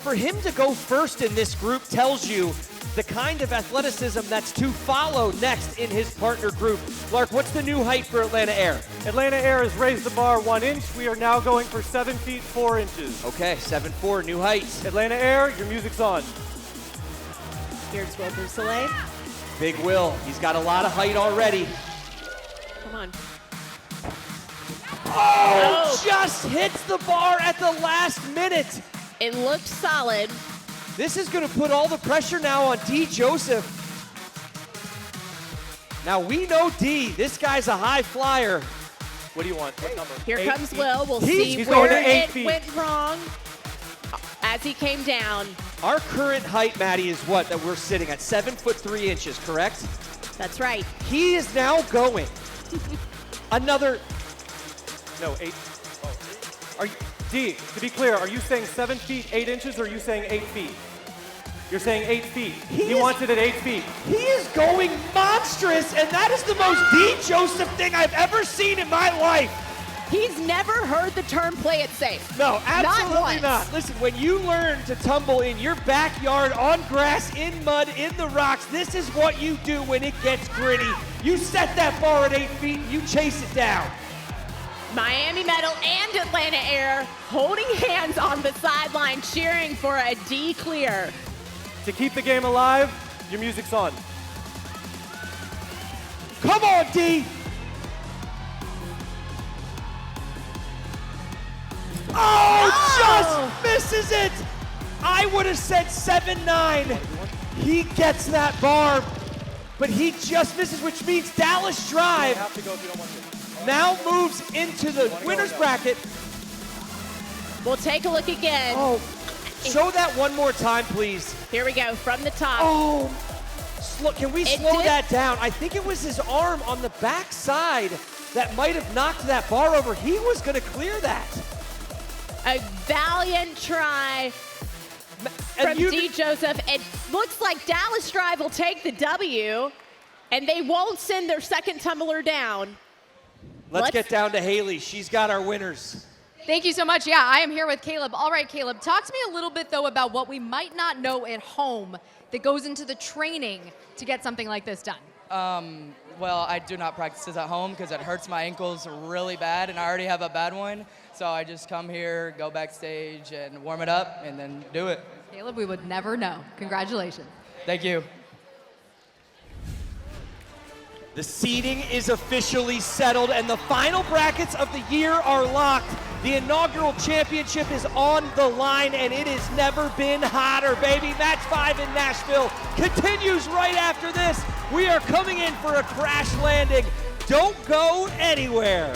for him to go first in this group tells you the kind of athleticism that's to follow next in his partner group. Lark, what's the new height for Atlanta Air? Atlanta Air has raised the bar 1 inch. We are now going for 7 feet 4 inches. Okay, 7'4", new height. Atlanta Air, your music's on. Here's Will Bullseye. Big Will, he's got a lot of height already. Come on. Oh, just hits the bar at the last minute. It looked solid. This is going to put all the pressure now on D. Joseph. Now we know D, this guy's a high flyer. What do you want? What number? Here 8 comes feet. Will. We'll He's see going where to 8 it feet. went wrong as he came down. Our current height, Maddie, is what? That we're sitting at 7'3", correct? That's right. He is now going another. No, 8. Oh. Are you, D, to be clear, are you saying 7 feet 8 inches or are you saying 8 feet? You're saying 8 feet. He wants it at 8 feet. He is going monstrous, and that is the most D. Joseph thing I've ever seen in my life. He's never heard the term play it safe. No, absolutely not. not. Listen, when you learn to tumble in your backyard, on grass, in mud, in the rocks, this is what you do when it gets gritty. You set that bar at 8 feet, you chase it down. Miami Metal and Atlanta Air holding hands on the sideline, cheering for a D clear. To keep the game alive, your music's on. Come on, D. Oh, just misses it. I would have said 7'9". He gets that bar, but he just misses, which means Dallas Drive now moves into the winner's bracket. We'll take a look again. Oh, show that one more time, please. Here we go, from the top. Oh, can we slow that down? I think it was his arm on the backside that might have knocked that bar over. He was going to clear that. A valiant try from D. Joseph. It looks like Dallas Drive will take the W, and they won't send their second tumbler down. Let's get down to Haley. She's got our winners. Thank you so much. Yeah, I am here with Caleb. All right, Caleb, talk to me a little bit, though, about what we might not know at home that goes into the training to get something like this done. Well, I do not practice this at home because it hurts my ankles really bad, and I already have a bad one. So I just come here, go backstage, and warm it up, and then do it. Caleb, we would never know. Congratulations. Thank you. The seeding is officially settled, and the final brackets of the year are locked. The inaugural championship is on the line, and it has never been hotter, baby. Match 5 in Nashville continues right after this. We are coming in for a crash landing. Don't go anywhere.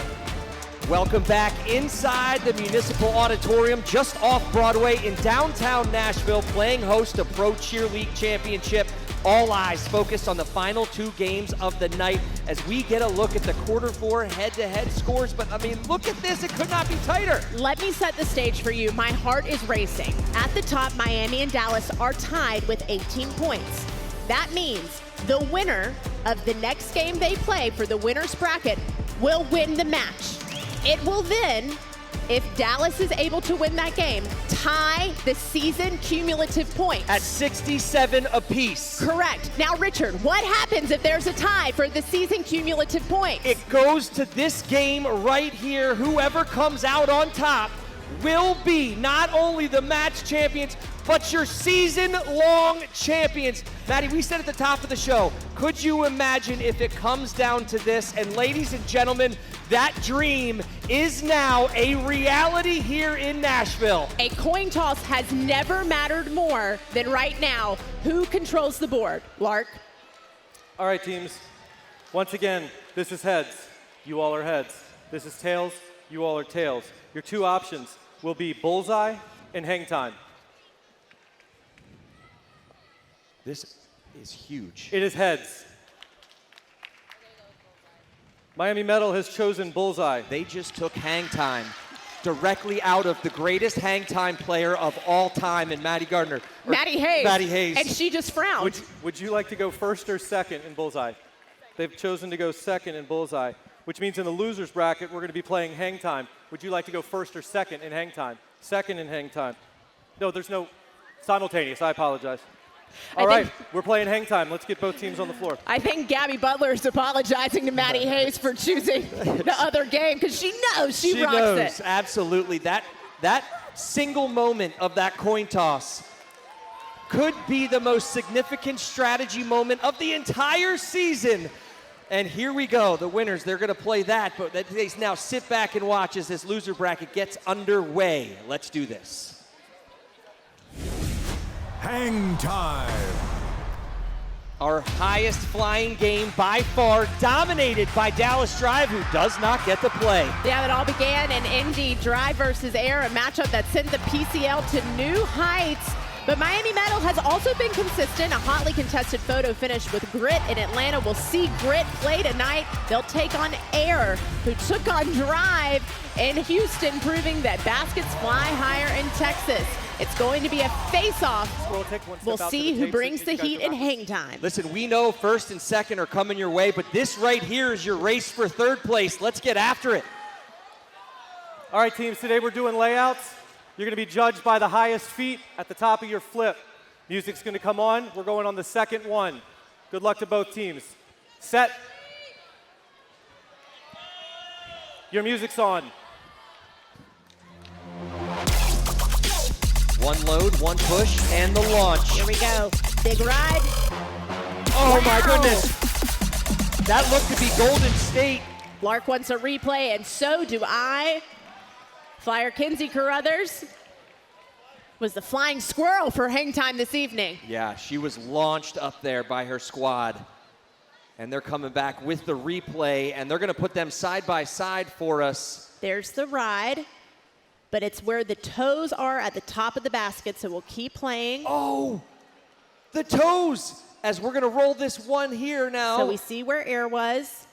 Welcome back inside the Municipal Auditorium just off Broadway in downtown Nashville, playing host to Pro Cheerleading Championship. All eyes focused on the final 2 games of the night as we get a look at the quarter 4 head-to-head scores. But I mean, look at this, it could not be tighter. Let me set the stage for you. My heart is racing. At the top, Miami and Dallas are tied with 18 points. That means the winner of the next game they play for the winner's bracket will win the match. It will then, if Dallas is able to win that game, tie the season cumulative points. At 67 apiece. Correct. Now, Richard, what happens if there's a tie for the season cumulative points? It goes to this game right here. Whoever comes out on top will be not only the match champions, but your season-long champions. Maddie, we said at the top of the show, could you imagine if it comes down to this? And ladies and gentlemen, that dream is now a reality here in Nashville. A coin toss has never mattered more than right now. Who controls the board? Lark? All right, teams. Once again, this is heads. You all are heads. This is tails. You all are tails. Your 2 options will be bullseye and hang time. This is huge. It is heads. Miami Metal has chosen bullseye. They just took hang time directly out of the greatest hang time player of all time in Maddie Gardner. Maddie Hayes. Maddie Hayes. And she just frowned. Would you like to go first or second in bullseye? They've chosen to go second in bullseye, which means in the loser's bracket, we're going to be playing hang time. Would you like to go first or second in hang time? Second in hang time. No, there's no simultaneous. I apologize. All right, we're playing hang time. Let's get both teams on the floor. I think Gabby Butler is apologizing to Maddie Hayes for choosing the other game because she knows she rocks knows, it. Absolutely. That single moment of that coin toss could be the most significant strategy moment of the entire season. And here we go. The winners, they're going to play that, but they now sit back and watch as this loser bracket gets underway. Let's do this. Hang time. Our highest flying game by far, dominated by Dallas Drive, who does not get to play. Yeah, it all began in Indy Drive versus Air, a matchup that sent the PCL to new heights. But Miami Metal has also been consistent. A hotly contested photo finish with Grit in Atlanta. We'll see Grit play tonight. They'll take on Air, who took on Drive in Houston, proving that baskets fly higher in Texas. It's going to be a face-off. We'll see who brings the heat in hang time. Listen, we know first and second are coming your way, but this right here is your race for third place. Let's get after it. All right, teams, today we're doing layouts. You're going to be judged by the highest feet at the top of your flip. Music's going to come on. We're going on the second one. Good luck to both teams. Set. Your music's on. One load, one push, and the launch. Here we go. Big ride. Oh, my goodness. That looked to be Golden State. Lark wants a replay, and so do I. Flyer Kinsey Carruthers was the flying squirrel for hang time this evening. Yeah, she was launched up there by her squad. And they're coming back with the replay, and they're going to put them side by side for us. There's the ride, but it's where the toes are at the top of the basket, so we'll keep playing. Oh, the toes, as we're going to roll this one here now. So we see where Air was.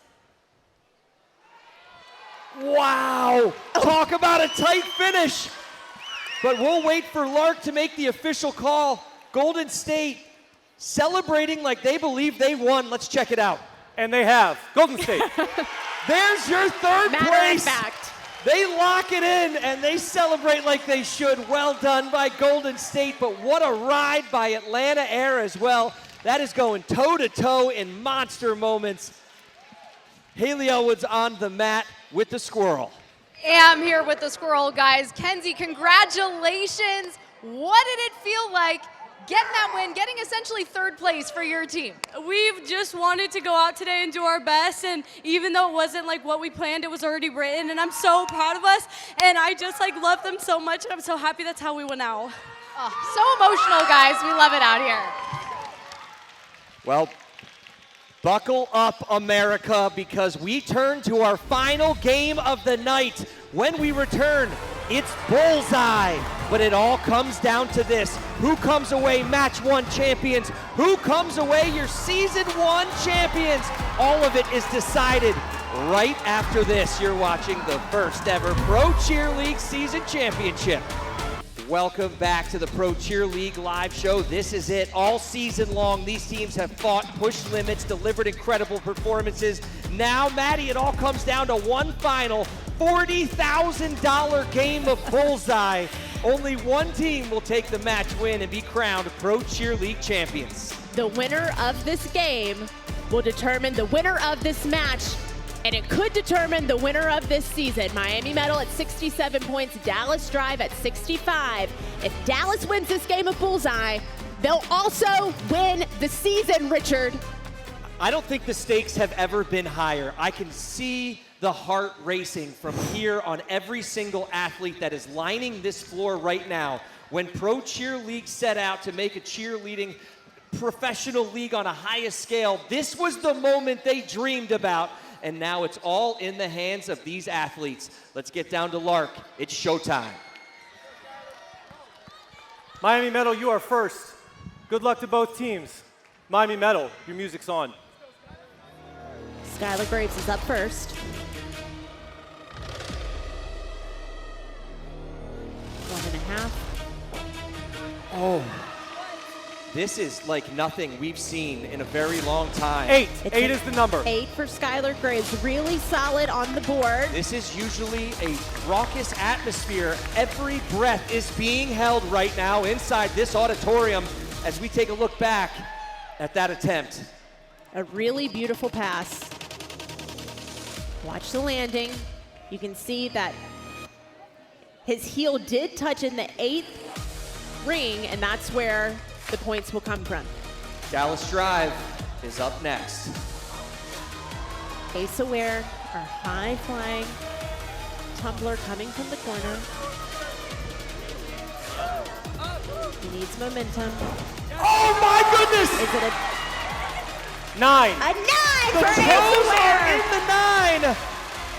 Wow, talk about a tight finish. But we'll wait for Lark to make the official call. Golden State celebrating like they believe they won. Let's check it out. And they have. Golden State. There's your third Matter place. of fact. They lock it in and they celebrate like they should. Well done by Golden State, but what a ride by Atlanta Air as well. That is going toe-to-toe in monster moments. Haley Elwood's on the mat with the squirrel. I'm here with the squirrel, guys. Kenzie, congratulations. What did it feel like getting that win, getting essentially third place for your team? We've just wanted to go out today and do our best, and even though it wasn't like what we planned, it was already written, and I'm so proud of us, and I just love them so much, and I'm so happy that's how we went out. Oh, so emotional, guys. We love it out here. Well, buckle up, America, because we turn to our final game of the night. When we return, it's Bullseye. But it all comes down to this. Who comes away match one champions? Who comes away your season one champions? All of it is decided right after this. You're watching the first ever Pro Cheer League season championship. Welcome back to the Pro Cheer League live show. This is it. All season long, these teams have fought, pushed limits, delivered incredible performances. Now, Maddie, it all comes down to one final $40,000 game of Bullseye. Only one team will take the match win and be crowned Pro Cheer League champions. The winner of this game will determine the winner of this match, and it could determine the winner of this season. Miami Metal at 67 points, Dallas Drive at 65. If Dallas wins this game of Bullseye, they'll also win the season, Richard. I don't think the stakes have ever been higher. I can see the heart racing from here on every single athlete that is lining this floor right now. When Pro Cheer League set out to make a cheerleading professional league on a highest scale, this was the moment they dreamed about. And now it's all in the hands of these athletes. Let's get down to Lark. It's showtime. Miami Metal, you are first. Good luck to both teams. Miami Metal, your music's on. Skylar Graves is up first. 1.5. Oh, This is like nothing we've seen in a very long time. 8. 8 is the number. 8 for Skylar Graves. Really solid on the board. This is usually a raucous atmosphere. Every breath is being held right now inside this auditorium as we take a look back at that attempt. A really beautiful pass. Watch the landing. You can see that his heel did touch in the 8th ring, and that's where the points will come from. Dallas Drive is up next. Ace Aware, our high-flying tumbler coming from the corner. He needs momentum. Oh my goodness! Is it 9. a 9 The for Ace toes Aware? are in the 9.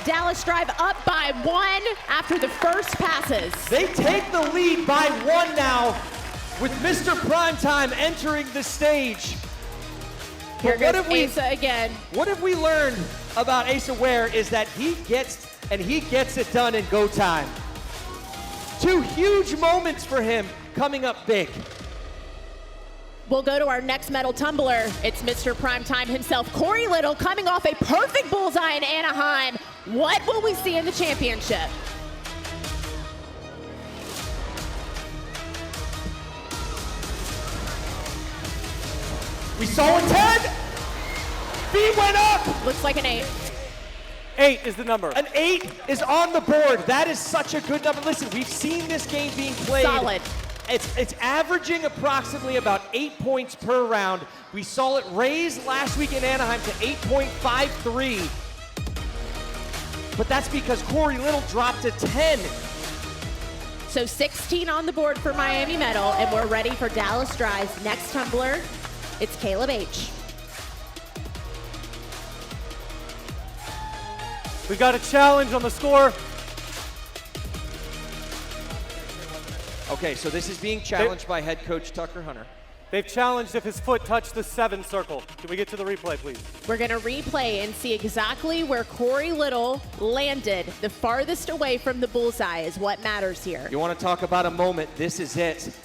Dallas Drive up by 1 after the first passes. They take the lead by 1 now with Mr. Primetime entering the stage. Here But goes Asa again. What have we learned about Ace Aware is that he gets it done in go time. 2 huge moments for him coming up big. We'll go to our next medal tumbler. It's Mr. Primetime himself, Corey Little, coming off a perfect bullseye in Anaheim. What will we see in the championship? We saw a 10. Feet went up. Looks like an 8. 8 is the number. An 8 is on the board. That is such a good number. Listen, we've seen this game being played. Solid. It's averaging approximately about 8 points per round. We saw it raise last week in Anaheim to 8.53. But that's because Corey Little dropped to 10. So 16 on the board for Miami medal, and we're ready for Dallas Drive's next tumbler. It's Caleb H. We've got a challenge on the score. Okay, so this is being challenged by head coach Tucker Hunter. They've challenged if his foot touched the 7 circle. Can we get to the replay, please? We're going to replay and see exactly where Corey Little landed. The farthest away from the bullseye is what matters here. You want to talk about a moment, this is it.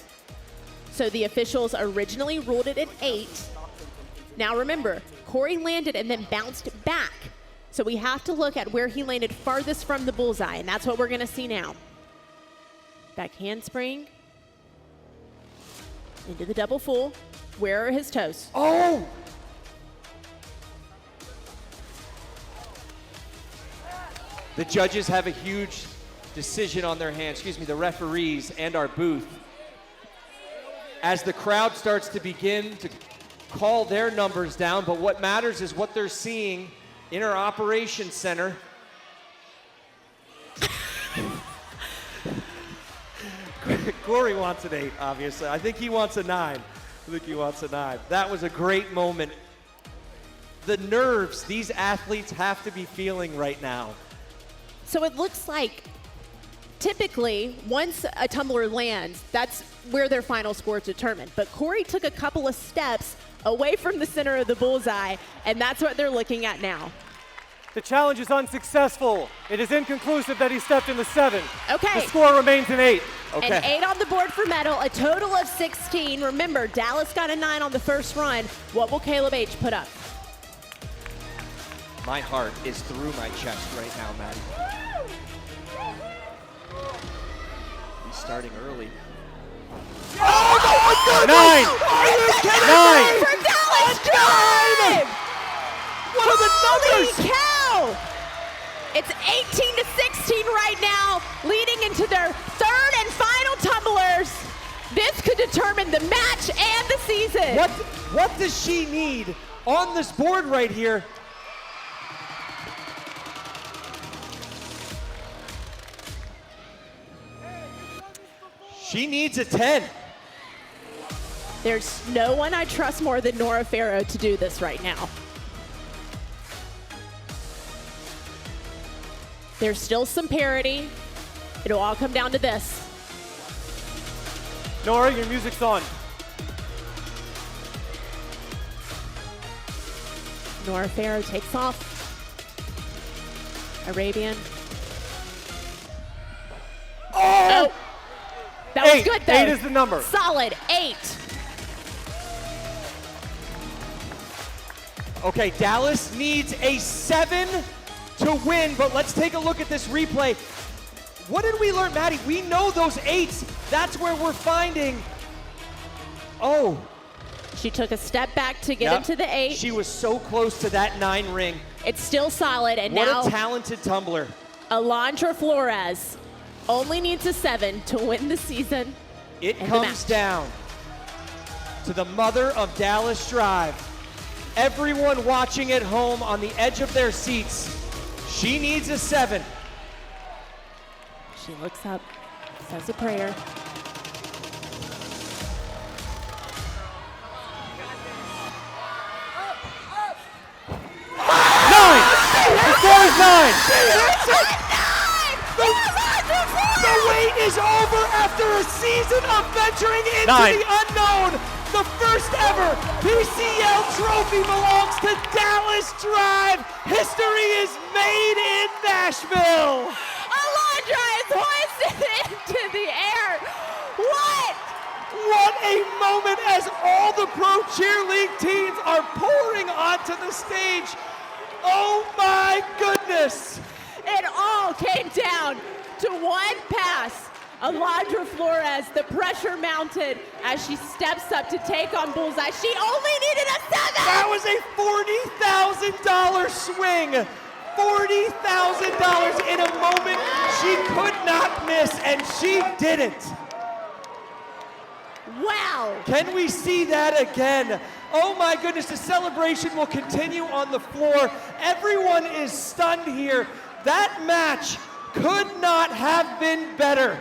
So the officials originally ruled it at 8. Now remember, Corey landed and then bounced back. So we have to look at where he landed farthest from the bullseye, and that's what we're going to see now. Back handspring. Into the double full. Where are his toes? Oh! The judges have a huge decision on their hands, the referees and our booth. As the crowd starts to begin to call their numbers down, but what matters is what they're seeing in our operations center. Corey wants an 8, obviously. I think he wants a 9. That was a great moment. The nerves these athletes have to be feeling right now. So it looks like typically once a tumbler lands, that's where their final score is determined. But Corey took a couple of steps away from the center of the bullseye, and that's what they're looking at now. The challenge is unsuccessful. It is inconclusive that he stepped in the 7. Okay. The score remains an 8. Okay. An 8 on the board for medal, a total of 16. Remember, Dallas got a 9 on the first run. What will Caleb H put up? My heart is through my chest right now, Maddie. He's starting early. Oh my goodness! 9! 9! For Dallas Drive! What are the numbers? Holy cow! It's 18 to 16 right now, leading into their third and final tumblers. This could determine the match and the season. What does she need on this board right here? She needs a 10. There's no one I trust more than Nora Farrow to do this right now. There's still some parity. It'll all come down to this. Nora, your music's on. Nora Farrow takes off. Arabian. Oh! That was 8. good, though. 8 is the number. Solid 8. Okay, Dallas needs a 7 to win, but let's take a look at this replay. What did we learn, Maddie? We know those 8s. That's where we're finding. Oh. She took a step back to get into the 8. She was so close to that 9 ring. It's still solid, and what now a talented tumbler. Alondra Flores only needs a 7 to win the season. It comes down to the mother of Dallas Drive. Everyone watching at home on the edge of their seats, she needs a 7. She looks up, says a prayer. The wait is over after a season of venturing into the unknown. The first ever PCL trophy belongs to Dallas Drive. History is made in Nashville. Alondra is hoisted into the air. What a moment as all the Pro Cheerleading teams are pouring onto the stage. Oh my goodness. It all came down to one pass. Alondra Flores, the pressure mounted as she steps up to take on Bullseye. She only needed a 7! That was a $40,000 swing. $40,000 in a moment she could not miss, and she didn't. Wow. Can we see that again? Oh my goodness, the celebration will continue on the floor. Everyone is stunned here. That match could not have been better.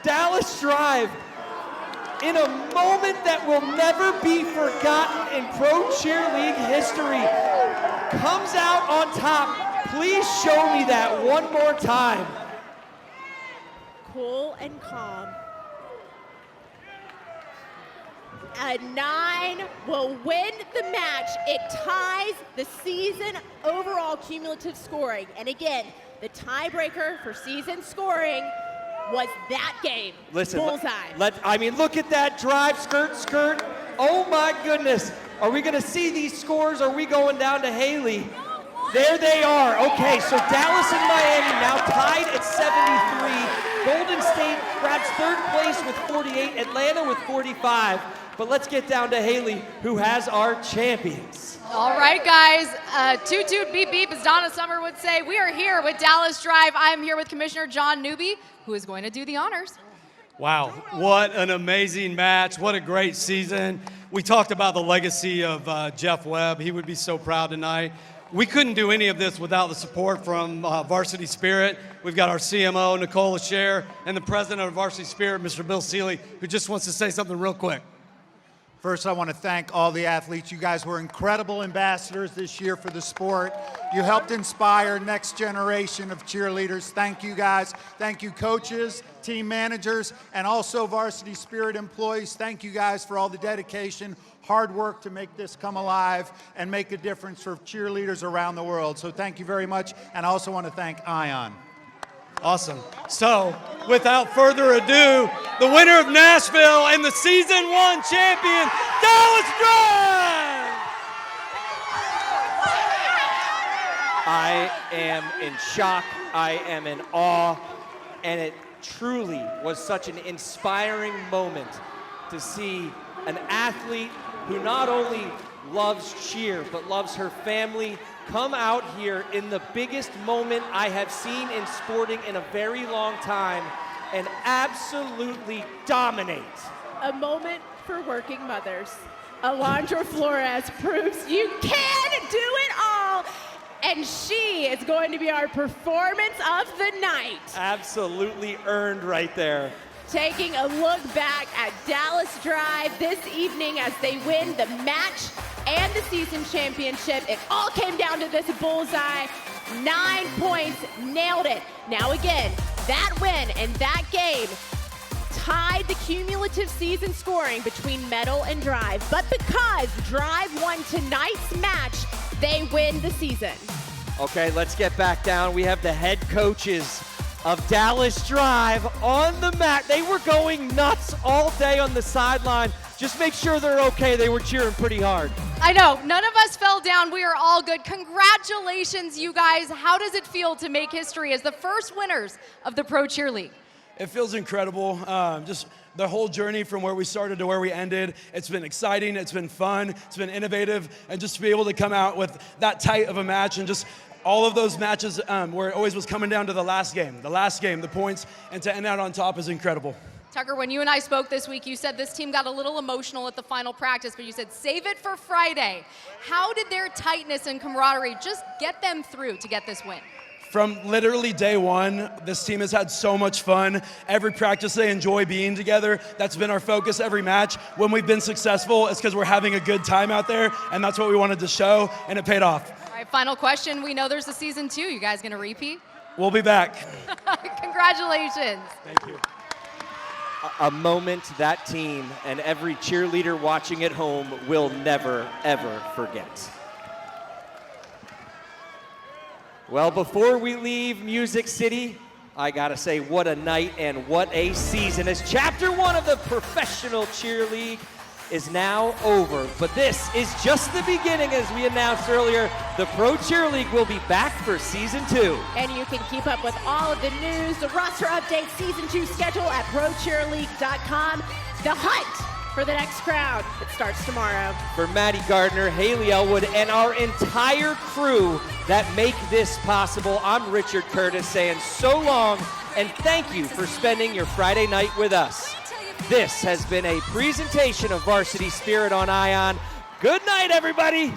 Dallas Drive, in a moment that will never be forgotten in Pro Cheerleading history, comes out on top. Please show me that one more time. Cool and calm. A 9 will win the match. It ties the season overall cumulative scoring. And again, the tiebreaker for season scoring was that game. Listen, Bullseye. Look at that drive, skirt. Oh my goodness. Are we gonna see these scores? Or are we going down to Haley? There they are. Okay, so Dallas and Miami now tied at 73. Golden State grabs 3rd place with 48, Atlanta with 45. But let's get down to Haley, who has our champions. All right, guys. Toot toot beep beep, as Donna Summer would say. We are here with Dallas Drive. I'm here with Commissioner John Newby, who is going to do the honors. Wow, what an amazing match. What a great season. We talked about the legacy of Jeff Webb. He would be so proud tonight. We couldn't do any of this without the support from Varsity Spirit. We've got our CMO, Nicole Asher, and the president of Varsity Spirit, Mr. Bill Seeley, who just wants to say something real quick. First, I want to thank all the athletes. You guys were incredible ambassadors this year for the sport. You helped inspire next generation of cheerleaders. Thank you, guys. Thank you, coaches, team managers, and also Varsity Spirit employees. Thank you, guys, for all the dedication, hard work to make this come alive and make a difference for cheerleaders around the world. So thank you very much. And I also want to thank Ion. Awesome. So, without further ado, the winner of Nashville and the Season 1 champion, Dallas Drive! I am in shock. I am in awe. And it truly was such an inspiring moment to see an athlete who not only loves cheer, but loves her family, come out here in the biggest moment I have seen in sporting in a very long time and absolutely dominate. A moment for working mothers. Alondra Flores proves you can do it all, and she is going to be our performance of the night. Absolutely earned right there. Taking a look back at Dallas Drive this evening as they win the match and the season championship. It all came down to this bullseye. 9 points, nailed it. Now again, that win and that game tied the cumulative season scoring between Medal and Drive. But because Drive won tonight's match, they win the season. Okay, let's get back down. We have the head coaches of Dallas Drive on the mat. They were going nuts all day on the sideline. Just make sure they're okay. They were cheering pretty hard. I know, none of us fell down. We are all good. Congratulations, you guys. How does it feel to make history as the first winners of the Pro Cheer League? It feels incredible. Just the whole journey from where we started to where we ended. It's been exciting, it's been fun, it's been innovative, and just to be able to come out with that tight of a match and just all of those matches where it always was coming down to the last game, the points, and to end out on top is incredible. Tucker, when you and I spoke this week, you said this team got a little emotional at the final practice, but you said save it for Friday. How did their tightness and camaraderie just get them through to get this win? From literally day one, this team has had so much fun. Every practice they enjoy being together. That's been our focus every match. When we've been successful, it's because we're having a good time out there, and that's what we wanted to show, and it paid off. All right, final question. We know there's a season 2. You guys gonna repeat? We'll be back. Congratulations. Thank you. A moment that team and every cheerleader watching at home will never, ever forget. Well, before we leave Music City, I gotta say, what a night and what a season, as Chapter 1 of the Professional Cheer League is now over. But this is just the beginning. As we announced earlier, the Pro Cheer League will be back for Season 2. And you can keep up with all of the news, the roster update, Season 2 schedule at ProCheerLeague.com. The hunt for the next crown. It starts tomorrow. For Maddie Gardner, Haley Elwood, and our entire crew that make this possible, I'm Richard Curtis saying so long and thank you for spending your Friday night with us. This has been a presentation of Varsity Spirit on ION. Good night, everybody.